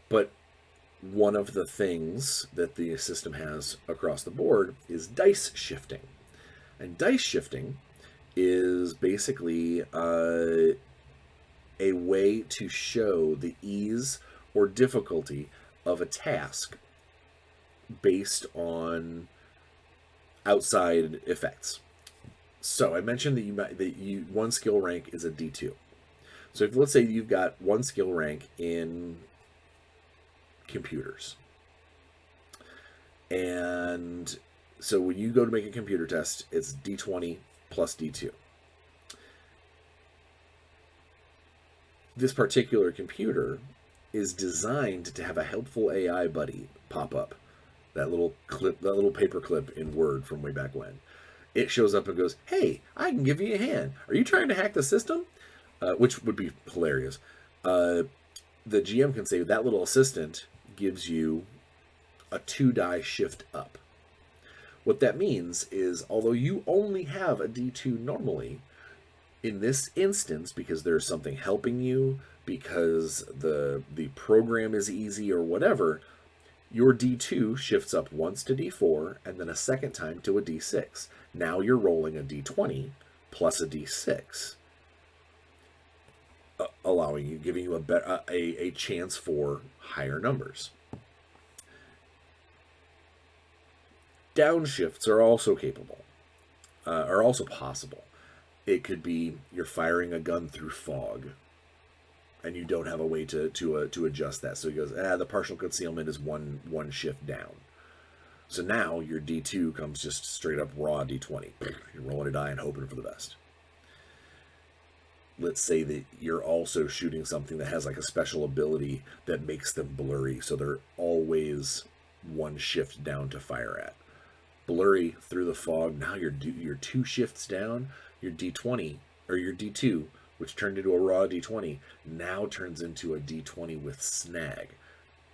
But one of the things that the system has across the board is dice shifting. And dice shifting is basically a way to show the ease or difficulty of a task based on outside effects. So I mentioned that one skill rank is a D2. So let's say you've got one skill rank in computers. And so when you go to make a computer test, it's D20 plus D2. This particular computer is designed to have a helpful AI buddy pop up. That little paper clip in Word from way back when. It shows up and goes, hey, I can give you a hand. Are you trying to hack the system? Which would be hilarious. The GM can say that little assistant gives you a 2 die shift up. What that means is, although you only have a D2 normally, in this instance, because there's something helping you, because the program is easy or whatever, your D2 shifts up once to D4 and then a second time to a D6. Now you're rolling a D20 plus a D6, giving you a chance for higher numbers. Downshifts are also possible. It could be you're firing a gun through fog, and you don't have a way to adjust that. So he goes, the partial concealment is one shift down. So now your D2 comes just straight up raw D20. You're rolling a die and hoping for the best. Let's say that you're also shooting something that has like a special ability that makes them blurry, so they're always one shift down to fire at. Blurry through the fog. Now you're 2 shifts down. Your D20 or your D2, which turned into a raw D20, now turns into a D20 with snag.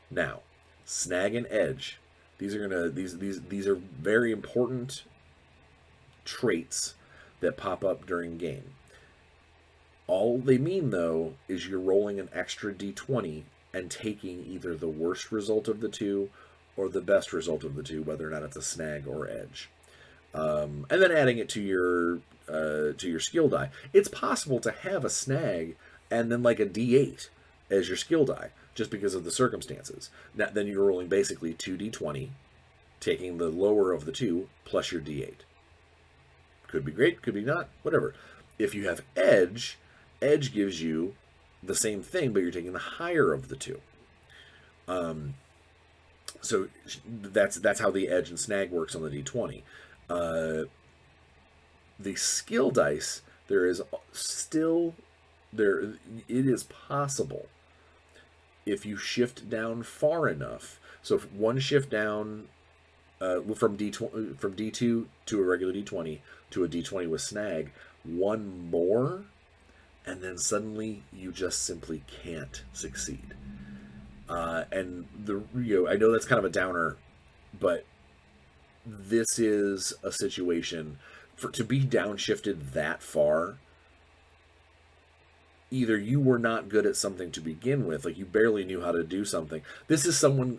Now, snag and edge. These are very important traits that pop up during game. All they mean, though, is you're rolling an extra d20 and taking either the worst result of the two or the best result of the two, whether or not it's a snag or edge. And then adding it to your skill die. It's possible to have a snag and then like a d8 as your skill die, just because of the circumstances. Now, then you're rolling basically 2d20, taking the lower of the two plus your d8. Could be great, could be not, whatever. If you have edge gives you the same thing, but you're taking the higher of the two. So that's how the edge and snag works on the d20. The skill dice, it is possible if you shift down far enough. So if one shift down from D2 to a regular D20 to a D20 with snag, one more, and then suddenly you just simply can't succeed. And I know that's kind of a downer, but this is a situation to be downshifted that far. Either you were not good at something to begin with, like you barely knew how to do something. This is someone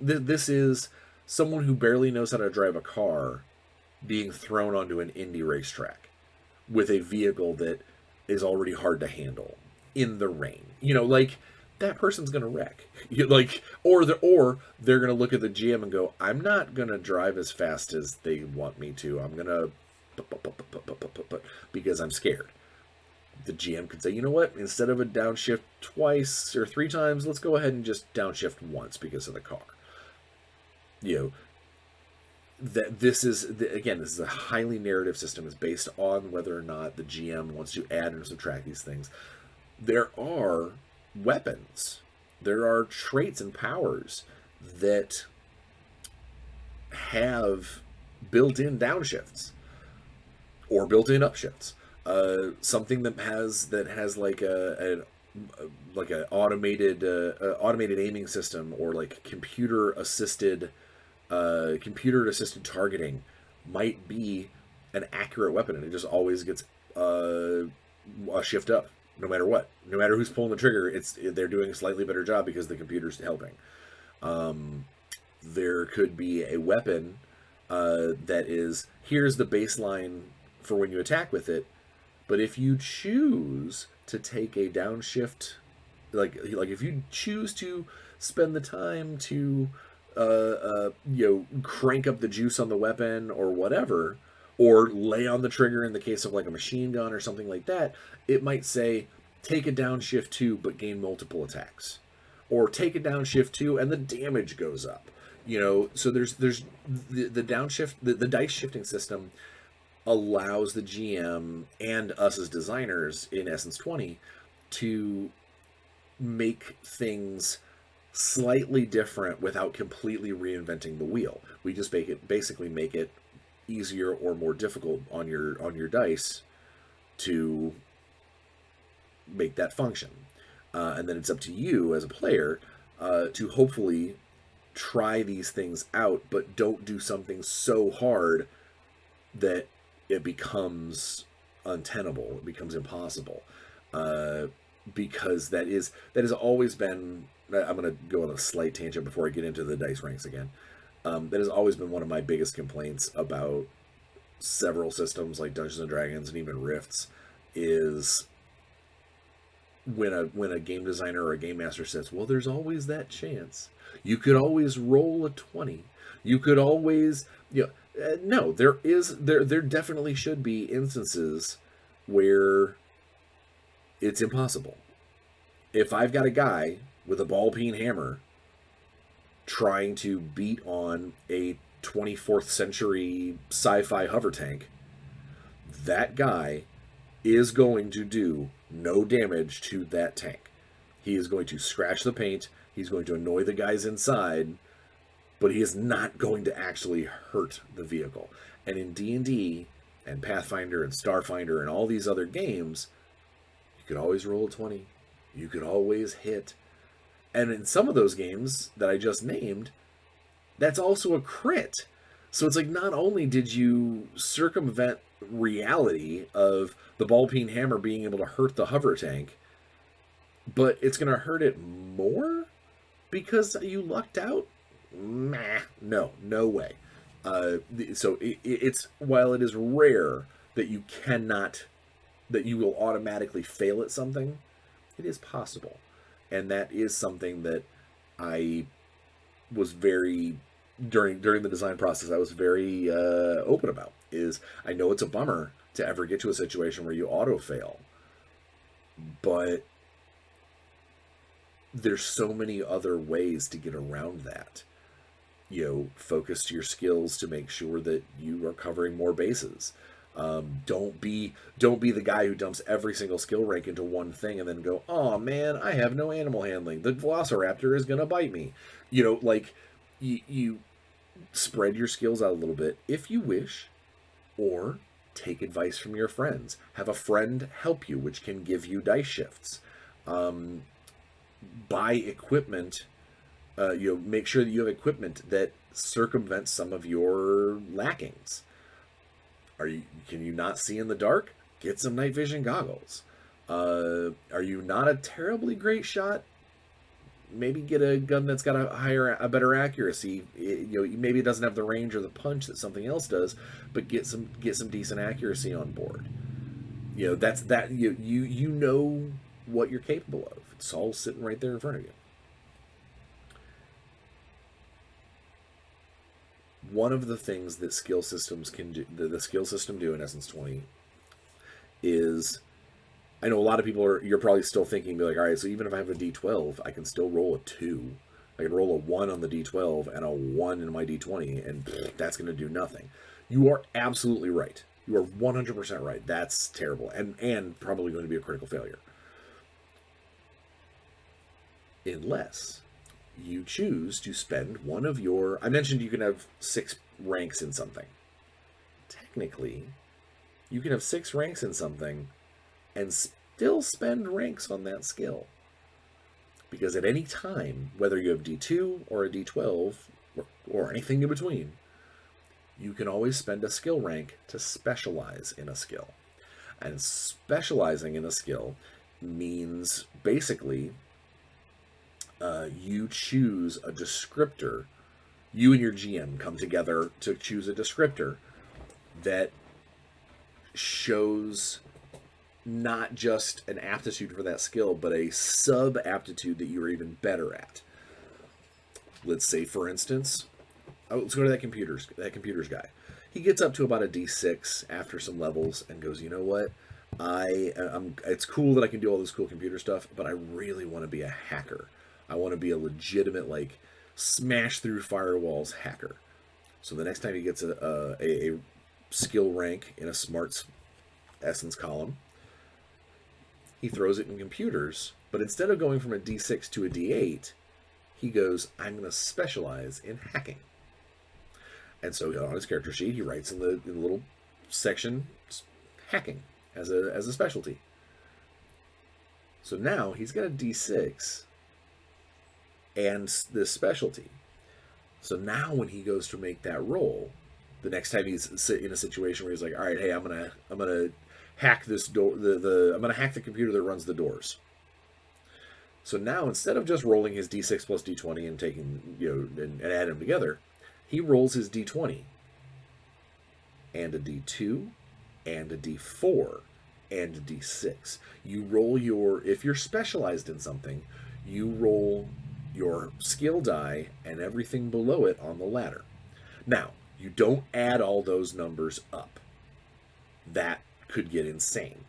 who barely knows how to drive a car being thrown onto an Indy racetrack with a vehicle that is already hard to handle in the rain. Like that person's gonna wreck. Or they're gonna look at the GM and go, "I'm not gonna drive as fast as they want me to. I'm gonna because I'm scared." The GM could say, "You know what? Instead of a downshift twice or three times, let's go ahead and just downshift once because of the car." This is a highly narrative system. It's based on whether or not the GM wants to add and subtract these things. There are weapons, there are traits and powers that have built-in downshifts or built-in upshifts. Something that has like an automated aiming system, or like computer assisted targeting might be an accurate weapon, and it just always gets a shift up no matter what. No matter who's pulling the trigger, they're doing a slightly better job because the computer's helping. There could be a weapon that is, here's the baseline for when you attack with it, but if you choose to take a downshift, like if you choose to spend the time to crank up the juice on the weapon or whatever, or lay on the trigger in the case of like a machine gun or something like that, it might say take a downshift 2 but gain multiple attacks, or take a downshift 2 and the damage goes up. So there's the downshift, the dice shifting system allows the GM and us as designers in Essence20 to make things slightly different without completely reinventing the wheel. We just basically make it easier or more difficult on your dice to make that function. And then it's up to you as a player to hopefully try these things out, but don't do something so hard that it becomes untenable, it becomes impossible. Because that has always been, I'm going to go on a slight tangent before I get into the dice ranks again. That has always been one of my biggest complaints about several systems like Dungeons and Dragons and even Rifts, is when a game designer or a game master says, well, there's always that chance. You could always roll a 20. You could always, no, there definitely should be instances where it's impossible. If I've got a guy with a ball-peen hammer trying to beat on a 24th century sci-fi hover tank, that guy is going to do no damage to that tank. He is going to scratch the paint, he's going to annoy the guys inside, but he is not going to actually hurt the vehicle. And in D&D and Pathfinder and Starfinder and all these other games, you could always roll a 20. You could always hit. And in some of those games that I just named, that's also a crit. So it's like, not only did you circumvent reality of the ball peen hammer being able to hurt the hover tank, but it's going to hurt it more because you lucked out? Nah, no way. So it's, while it is rare that you will automatically fail at something, it is possible. And that is something that I was very, during the design process, I was very open about. Is, I know it's a bummer to ever get to a situation where you auto fail, but there's so many other ways to get around that. Focus your skills to make sure that you are covering more bases. Don't be the guy who dumps every single skill rank into one thing and then go, oh man, I have no animal handling. The Velociraptor is gonna bite me. Like, you spread your skills out a little bit if you wish, or take advice from your friends. Have a friend help you, which can give you dice shifts. Buy equipment. Make sure that you have equipment that circumvents some of your lackings. Can you not see in the dark? Get some night vision goggles. Are you not a terribly great shot? Maybe get a gun that's got a better accuracy. Maybe it doesn't have the range or the punch that something else does, but get some decent accuracy on board. That's that. You know what you're capable of. It's all sitting right there in front of you. One of the things that skill systems can do, the skill system do in Essence20, is, I know a lot of people you're probably still thinking, like, all right, so even if I have a D12, I can still roll a 2. I can roll a 1 on the D12 and a 1 in my D20, and that's going to do nothing. You are absolutely right. You are 100% right. That's terrible, and probably going to be a critical failure. Unless you choose to spend one of your... I mentioned you can have 6 ranks in something. Technically, you can have 6 ranks in something and still spend ranks on that skill. Because at any time, whether you have D2 or a D12, or anything in between, you can always spend a skill rank to specialize in a skill. And specializing in a skill means, basically, you choose a descriptor. You and your GM come together to choose a descriptor that shows not just an aptitude for that skill, but a sub-aptitude that you're even better at. Let's say, for instance, let's go to that computers guy. He gets up to about a D6 after some levels and goes, you know what? It's cool that I can do all this cool computer stuff, but I really want to be a hacker. I want to be a legitimate, like, smash through firewalls hacker. So the next time he gets a skill rank in a smarts essence column, he throws it in computers, but instead of going from a D6 to a D8, he goes, I'm going to specialize in hacking. And so on his character sheet, he writes in the little section, hacking as a specialty. So now he's got a D6 and this specialty. So now when he goes to make that roll, the next time he's in a situation where he's like, all right, hey, I'm gonna hack this door, I'm gonna hack the computer that runs the doors. So now, instead of just rolling his D6 plus D20 and taking, and add them together, he rolls his D20 and a D2 and a D4 and a D6. You roll if you're specialized in something, you roll your skill die and everything below it on the ladder. Now, you don't add all those numbers up. That could get insane.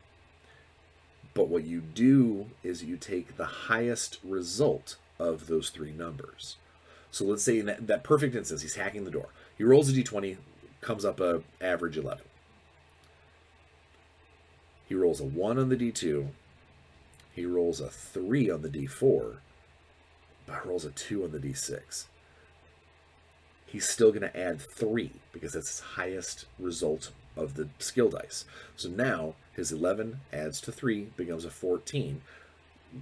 But what you do is you take the highest result of those 3 numbers. So let's say in that perfect instance, he's hacking the door. He rolls a D20, comes up a average 11. He rolls a 1 on the D2. He rolls a 3 on the D4. But rolls a 2 on the D6. He's still going to add 3 because that's his highest result of the skill dice. So now his 11 adds to 3, becomes a 14.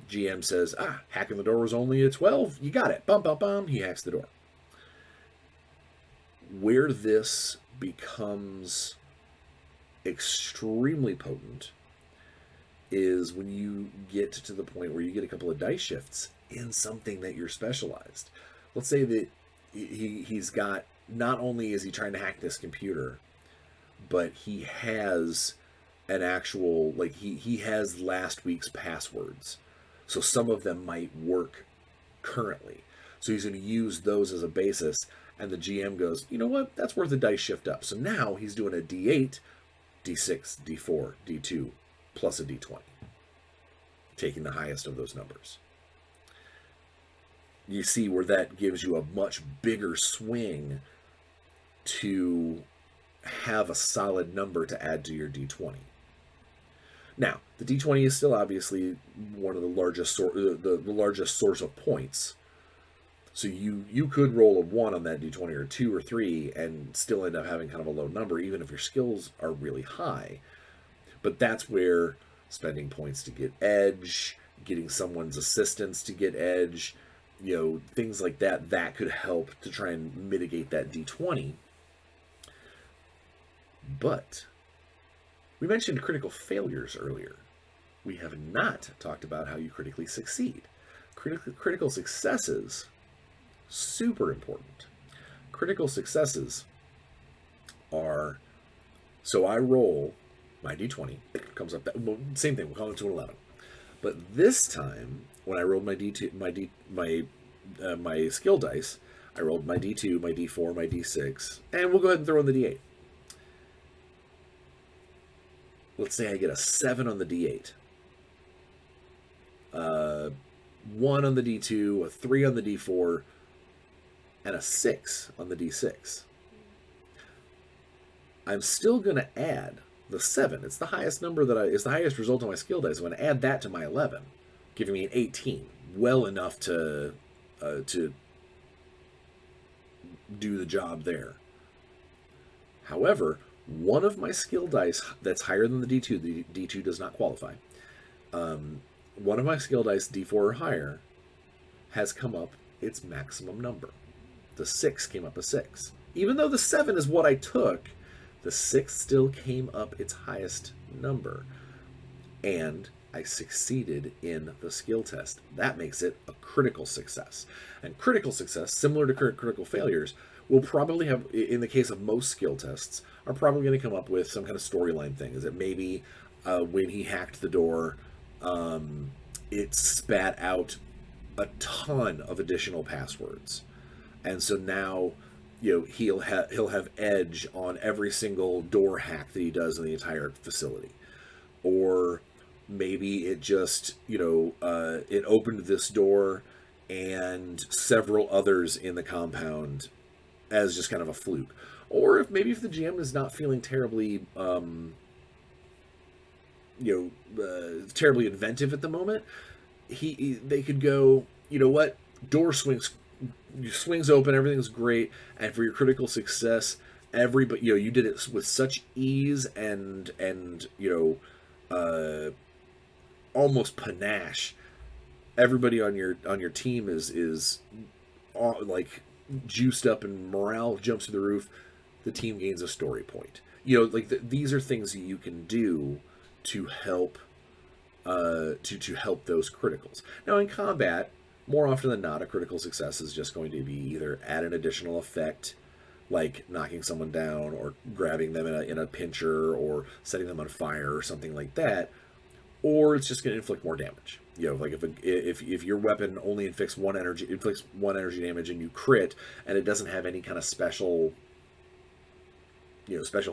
GM says, hacking the door was only a 12. You got it. Bum, bum, bum. He hacks the door. Where this becomes extremely potent is when you get to the point where you get a couple of dice shifts in something that you're specialized. Let's say that he's got, not only is he trying to hack this computer, but he has an actual, like, he has last week's passwords. So some of them might work currently. So he's going to use those as a basis, and the GM goes, you know what, that's worth a dice shift up. So now he's doing a D8, D6, D4, D2, plus a D20, taking the highest of those numbers. You see where that gives you a much bigger swing to have a solid number to add to your D20. Now, the D20 is still obviously one of the largest the largest source of points. So you could roll a 1 on that D20 or 2 or 3 and still end up having kind of a low number, even if your skills are really high. But that's where spending points to get edge, getting someone's assistance to get edge, things like that, that could help to try and mitigate that D20. But we mentioned critical failures earlier. We have not talked about how you critically succeed. Critical successes, super important. Critical successes are, so I roll my D20, it comes up, same thing, we'll call it to an 11. But this time, when I rolled my D2, my skill dice, I rolled my D2, my D4, my D6, and we'll go ahead and throw in the D8. Let's say I get a 7 on the D8, 1 on the D2, a 3 on the D4, and a 6 on the D6. I'm still going to add the 7. It's the highest number it's the highest result on my skill dice. I'm going to add that to my 11, giving me an 18. Well enough to do the job there. However, one of my skill dice that's higher than the D2, the D2 does not qualify. One of my skill dice, D4 or higher, has come up its maximum number. The 6 came up a 6. Even though the 7 is what I took, the 6 still came up its highest number. And I succeeded in the skill test. That makes it a critical success. And critical success, similar to critical failures, will probably have, in the case of most skill tests, are probably going to come up with some kind of storyline thing. Is it maybe when he hacked the door, it spat out a ton of additional passwords. And so now, he'll have edge on every single door hack that he does in the entire facility. Or maybe it just, it opened this door and several others in the compound as just kind of a fluke. Or if the GM is not feeling terribly, terribly inventive at the moment, they could go, you know what, door swings open, everything's great, and for your critical success, everybody, you did it with such ease and almost panache. Everybody on your team is like juiced up and morale jumps to the roof. The team gains a story point. These are things that you can do to help to help those criticals. Now in combat, more often than not, a critical success is just going to be either add an additional effect, like knocking someone down or grabbing them in a pincher or setting them on fire or something like that, or it's just going to inflict more damage. Like if your weapon only inflicts one energy damage and you crit, and it doesn't have any kind of special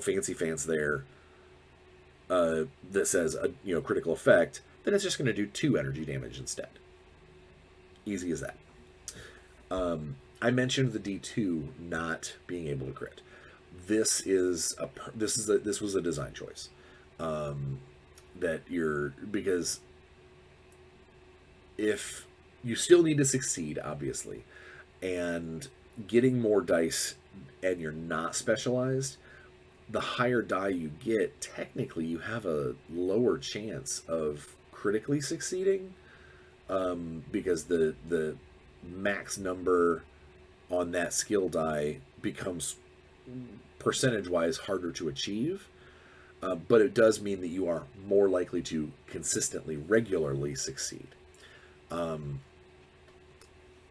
fancy fans there that says a critical effect, then it's just going to do 2 energy damage instead. Easy as that. I mentioned the D2 not being able to crit. This was a design choice. Because if you still need to succeed, obviously, and getting more dice and you're not specialized, the higher die you get, technically you have a lower chance of critically succeeding. because the max number on that skill die becomes percentage-wise harder to achieve. But it does mean that you are more likely to consistently, regularly succeed.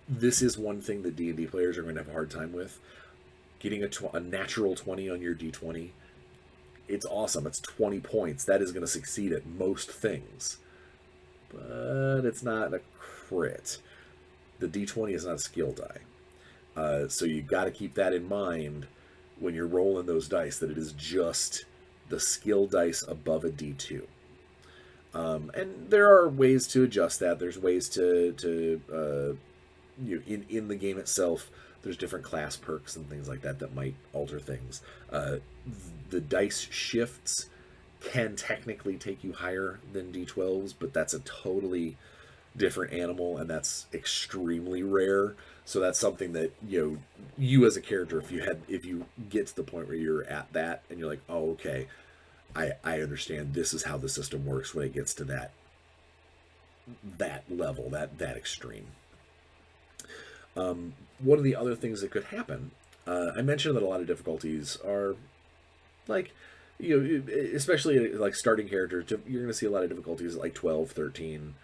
This is one thing that D&D players are going to have a hard time with. Getting a natural 20 on your D20, it's awesome. It's 20 points. That is going to succeed at most things. But it's not a crit. The D20 is not a skill die. So you've got to keep that in mind when you're rolling those dice, that it is just the skill dice above a D2. And there are ways to adjust that. There's ways to in the game itself, there's different class perks and things like that that might alter things. The dice shifts can technically take you higher than D12s, but that's a totally different animal, and that's extremely rare. So that's something that, you as a character, if you get to the point where you're at that and you're like, oh, okay, I understand this is how the system works when it gets to that level, that extreme. One of the other things that could happen, I mentioned that a lot of difficulties are like, especially like starting characters, you're going to see a lot of difficulties at like 12, 13.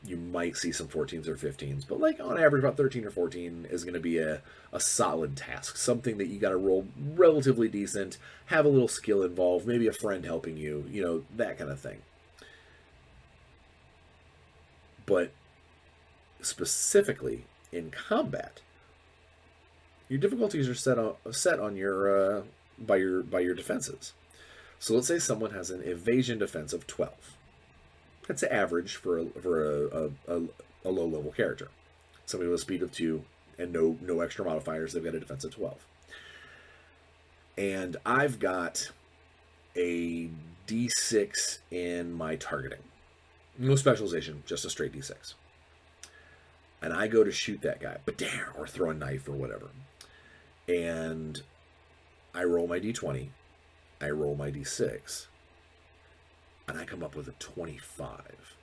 You might see some 14s or 15s, but like on average about 13 or 14 is going to be a solid task, something that you got to roll relatively decent, have a little skill involved, maybe a friend helping you, that kind of thing. But specifically in combat, your difficulties are set on your by your defenses. So let's say someone has an evasion defense of 12. That's average for a low level character. Somebody with a speed of 2 and no extra modifiers, they've got a defense of 12. And I've got a D6 in my targeting. No specialization, just a straight D6. And I go to shoot that guy, or throw a knife or whatever. And I roll my D20, I roll my D6, and I come up with a 25.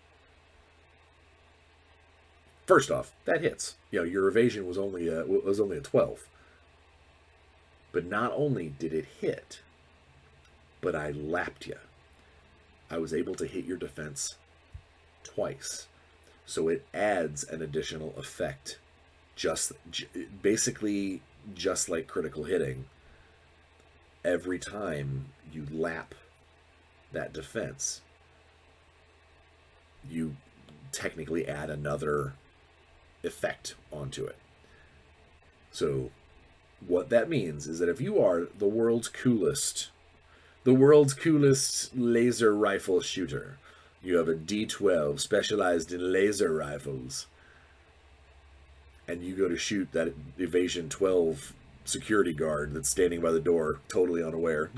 First off, that hits. Your evasion was only a 12. But not only did it hit, but I lapped you. I was able to hit your defense twice. So it adds an additional effect, basically just like critical hitting. Every time you lap that defense, you technically add another effect onto it. So what that means is that if you are the world's coolest laser rifle shooter, you have a D12 specialized in laser rifles, and you go to shoot that evasion 12 security guard that's standing by the door, totally unaware,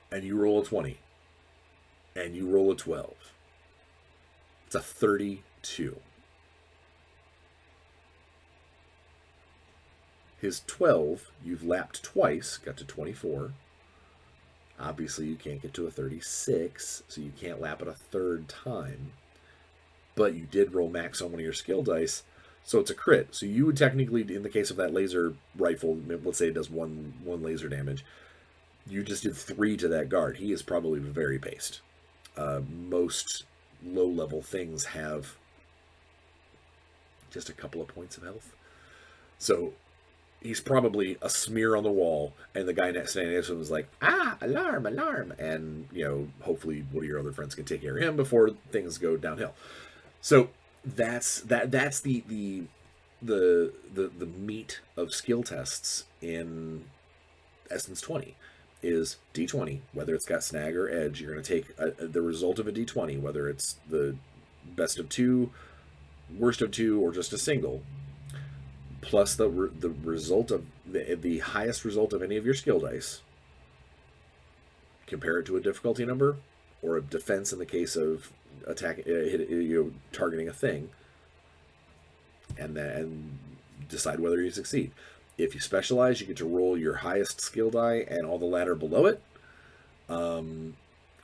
and you roll a 20, and you roll a 12. It's a 32. His 12, you've lapped twice, got to 24. Obviously, you can't get to a 36, so you can't lap it a third time. But you did roll max on one of your skill dice, so it's a crit. So you would technically, in the case of that laser rifle, let's say it does one laser damage, you just did 3 to that guard. He is probably very paced. Most low-level things have just a couple of points of health. So he's probably a smear on the wall, and the guy standing next to him is like, alarm, alarm. And, hopefully one of your other friends can take care of him before things go downhill. So that's the meat of skill tests in Essence20 is D20, whether it's got snag or edge. You're going to take the result of a D20, whether it's the best of 2, worst of 2, or just a single, plus the result of the highest result of any of your skill dice. Compare it to a difficulty number or a defense in the case of targeting a thing, and decide whether you succeed. If you specialize, you get to roll your highest skill die and all the ladder below it.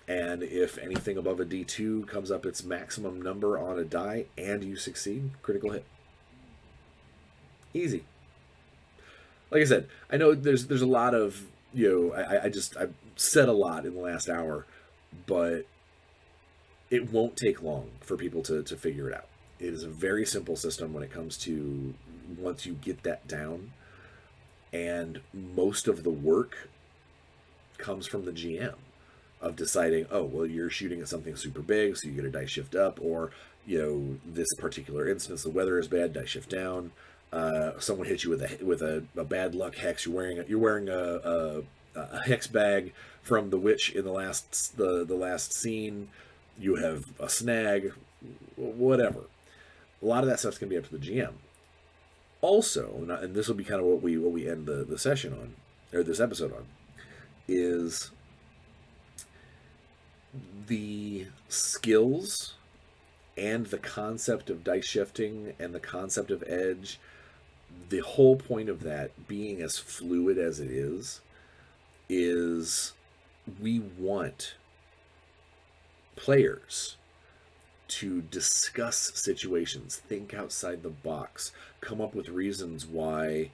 And if anything above a D2 comes up its maximum number on a die and you succeed, critical hit. Easy. Like I said, I know there's a lot of, I've said a lot in the last hour, but it won't take long for people to figure it out. It is a very simple system when it comes to once you get that down. And most of the work comes from the GM of deciding, oh, well, you're shooting at something super big, so you get a dice shift up, or, this particular instance, the weather is bad, dice shift down. Someone hits you with a bad luck hex. You're wearing a hex bag from the witch in the last scene. You have a snag, whatever. A lot of that stuff's gonna be up to the GM. Also, and this will be kind of what we end the session on, or this episode on, is the skills and the concept of dice shifting and the concept of edge. The whole point of that being as fluid as it is we want players to discuss situations, think outside the box, come up with reasons why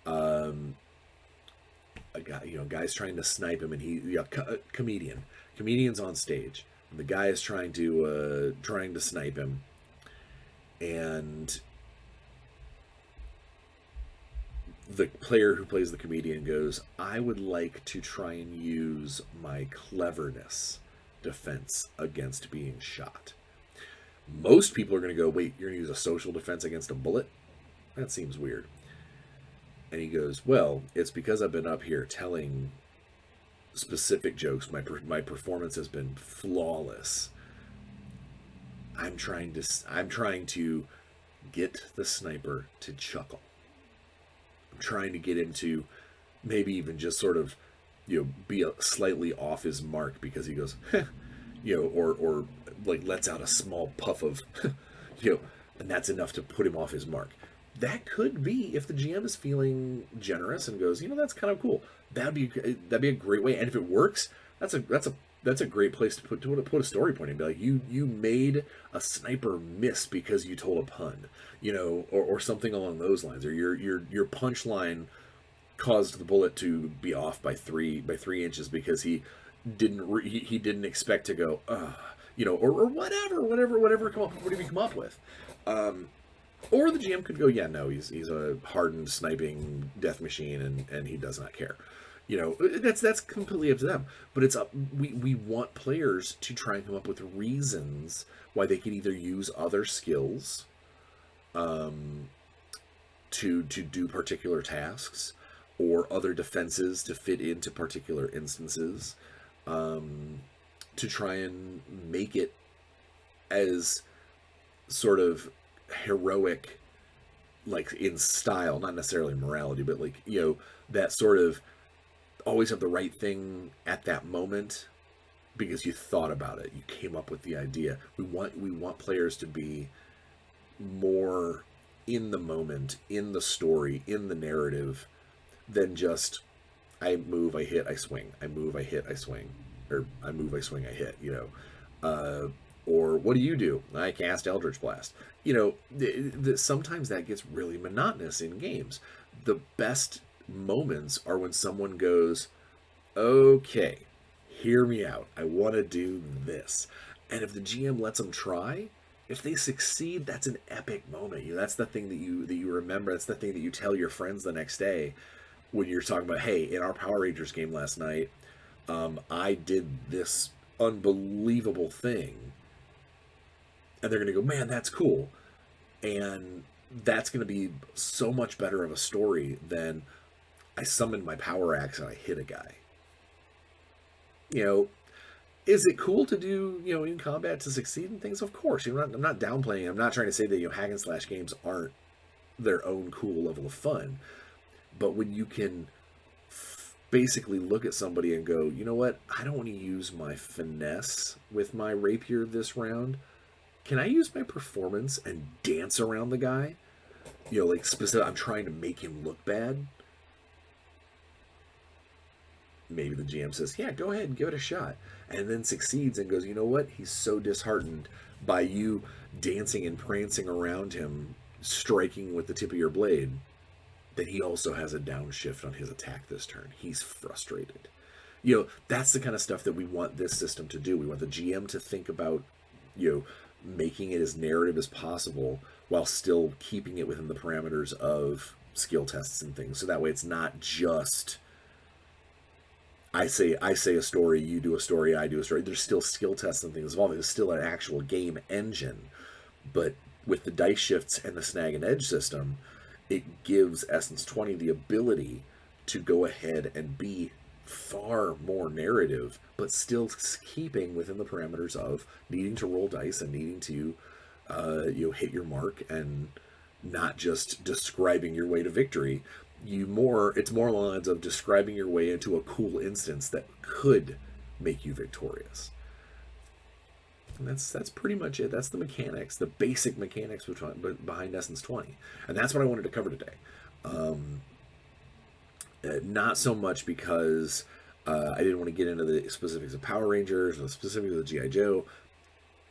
a guy, guy's trying to snipe him, and comedian's on stage, and the guy is trying to snipe him, and the player who plays the comedian goes, I would like to try and use my cleverness defense against being shot. Most people are going to go, wait, you're going to use a social defense against a bullet? That seems weird. And he goes, well, it's because I've been up here telling specific jokes. My performance has been flawless. I'm trying to get the sniper to chuckle. I'm trying to get him to maybe even just sort of, be slightly off his mark because he goes, or like lets out a small puff of, and that's enough to put him off his mark. That could be, if the GM is feeling generous and goes, that's kind of cool. That'd be a great way. And if it works, that's a great place to put a story point and be like, you made a sniper miss because you told a pun, or something along those lines, or your punchline caused the bullet to be off by 3 inches because he didn't expect to go, or whatever come up, whatever you come up with. Or the GM could go, yeah, no, he's a hardened sniping death machine and he does not care. That's completely up to them. But it's up. We want players to try and come up with reasons why they could either use other skills, to do particular tasks, or other defenses to fit into particular instances, to try and make it as sort of heroic, like in style, not necessarily morality, but like, that sort of always have the right thing at that moment because you thought about it, you came up with the idea. We want players to be more in the moment, in the story, in the narrative, than just I move, I hit, I swing, I move, I hit, I swing, or I move, I swing, I hit, or what do? I cast Eldritch Blast. Sometimes that gets really monotonous in games. The best moments are when someone goes, okay, hear me out, I want to do this. And if the GM lets them try, if they succeed, that's an epic moment. That's the thing that you remember. That's the thing that you tell your friends the next day when you're talking about, hey, in our Power Rangers game last night, I did this unbelievable thing. And they're going to go, man, that's cool. And that's going to be so much better of a story than I summoned my power axe and I hit a guy. Is it cool to do, in combat to succeed in things? Of course. I'm not downplaying. I'm not trying to say that, hack and slash games aren't their own cool level of fun. But when you can basically look at somebody and go, you know what? I don't want to use my finesse with my rapier this round. Can I use my performance and dance around the guy? Like specific, I'm trying to make him look bad. maybe the GM says, yeah, go ahead and give it a shot, and then succeeds and goes, you know what? He's so disheartened by you dancing and prancing around him, striking with the tip of your blade, that he also has a downshift on his attack this turn. He's frustrated. That's the kind of stuff that we want this system to do. We want the GM to think about, making it as narrative as possible while still keeping it within the parameters of skill tests and things. So that way it's not just I say a story, you do a story, I do a story. There's still skill tests and things involved. There's still an actual game engine. But with the dice shifts and the snag and edge system, it gives Essence20 the ability to go ahead and be far more narrative, but still keeping within the parameters of needing to roll dice and needing to hit your mark and not just describing your way to victory. It's more lines of describing your way into a cool instance that could make you victorious. And that's pretty much it. That's the mechanics, the basic mechanics behind Essence20. And that's what I wanted to cover today. Not so much because I didn't want to get into the specifics of Power Rangers or the specifics of the G.I. Joe.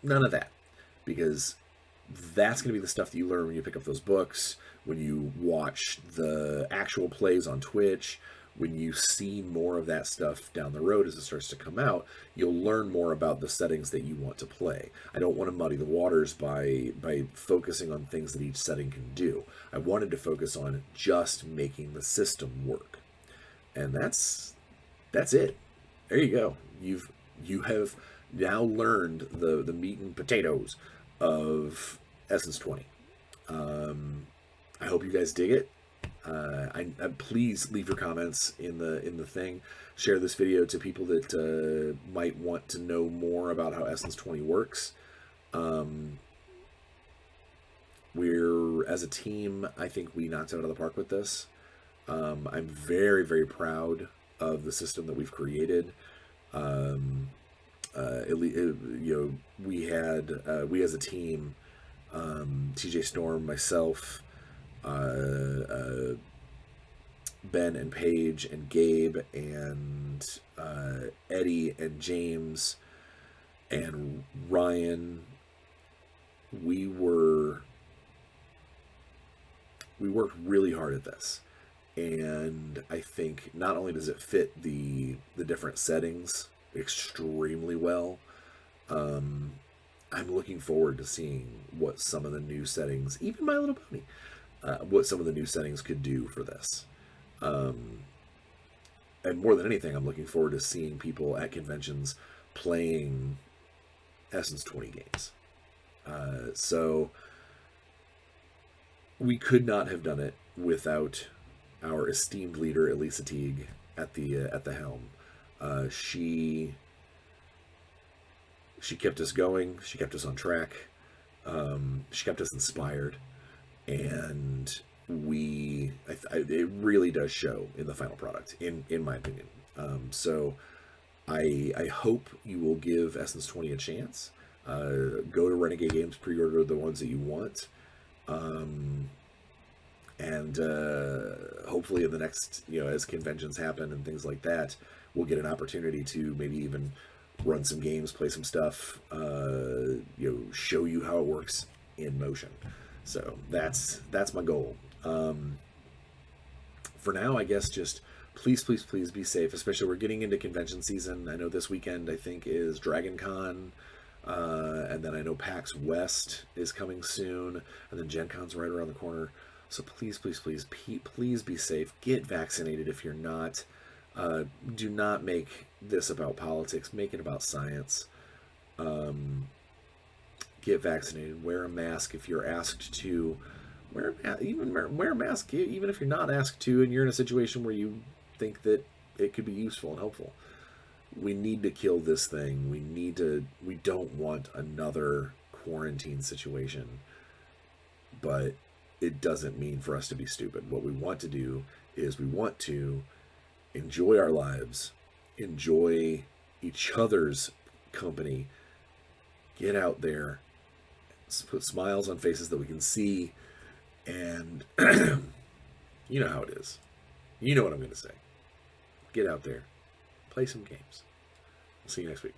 None of that. Because that's going to be the stuff that you learn when you pick up those books, when you watch the actual plays on Twitch, when you see more of that stuff down the road as it starts to come out. You'll learn more about the settings that you want to play. I don't want to muddy the waters by focusing on things that each setting can do. I wanted to focus on just making the system work. And that's it. There you go. You have now learned the meat and potatoes of Essence20. I hope you guys dig it. Please leave your comments in the thing. Share this video to people that might want to know more about how Essence20 works. We're, as a team, I think we knocked it out of the park with this. I'm very, very proud of the system that we've created. We as a team, TJ Storm, myself, Ben and Paige and Gabe and Eddie and James and Ryan, we worked really hard at this. And I think not only does it fit the different settings extremely well, I'm looking forward to seeing what some of the new settings, even My Little Pony, what some of the new settings could do for this. And more than anything, I'm looking forward to seeing people at conventions playing Essence20 games. So we could not have done it without our esteemed leader, Elisa Teague, at the helm. She kept us going. She kept us on track. She kept us inspired, and it really does show in the final product, in my opinion. So I hope you will give Essence20 a chance. Go to Renegade Games, pre-order the ones that you want. And hopefully in the next, as conventions happen and things like that, we'll get an opportunity to maybe even run some games, play some stuff, show you how it works in motion. So that's my goal. For now, I guess just please be safe, especially we're getting into convention season. I know this weekend, I think, is Dragon Con. And then I know PAX West is coming soon. And then Gen Con's right around the corner. So please be safe. Get vaccinated if you're not. Do not make this about politics. Make it about science. Get vaccinated. Wear a mask if you're asked to. Wear a mask even if you're not asked to, and you're in a situation where you think that it could be useful and helpful. We need to kill this thing. We don't want another quarantine situation. But it doesn't mean for us to be stupid. What we want to do is we want to enjoy our lives, enjoy each other's company, get out there, put smiles on faces that we can see, and you know how it is. You know what I'm going to say. Get out there, play some games. We'll see you next week.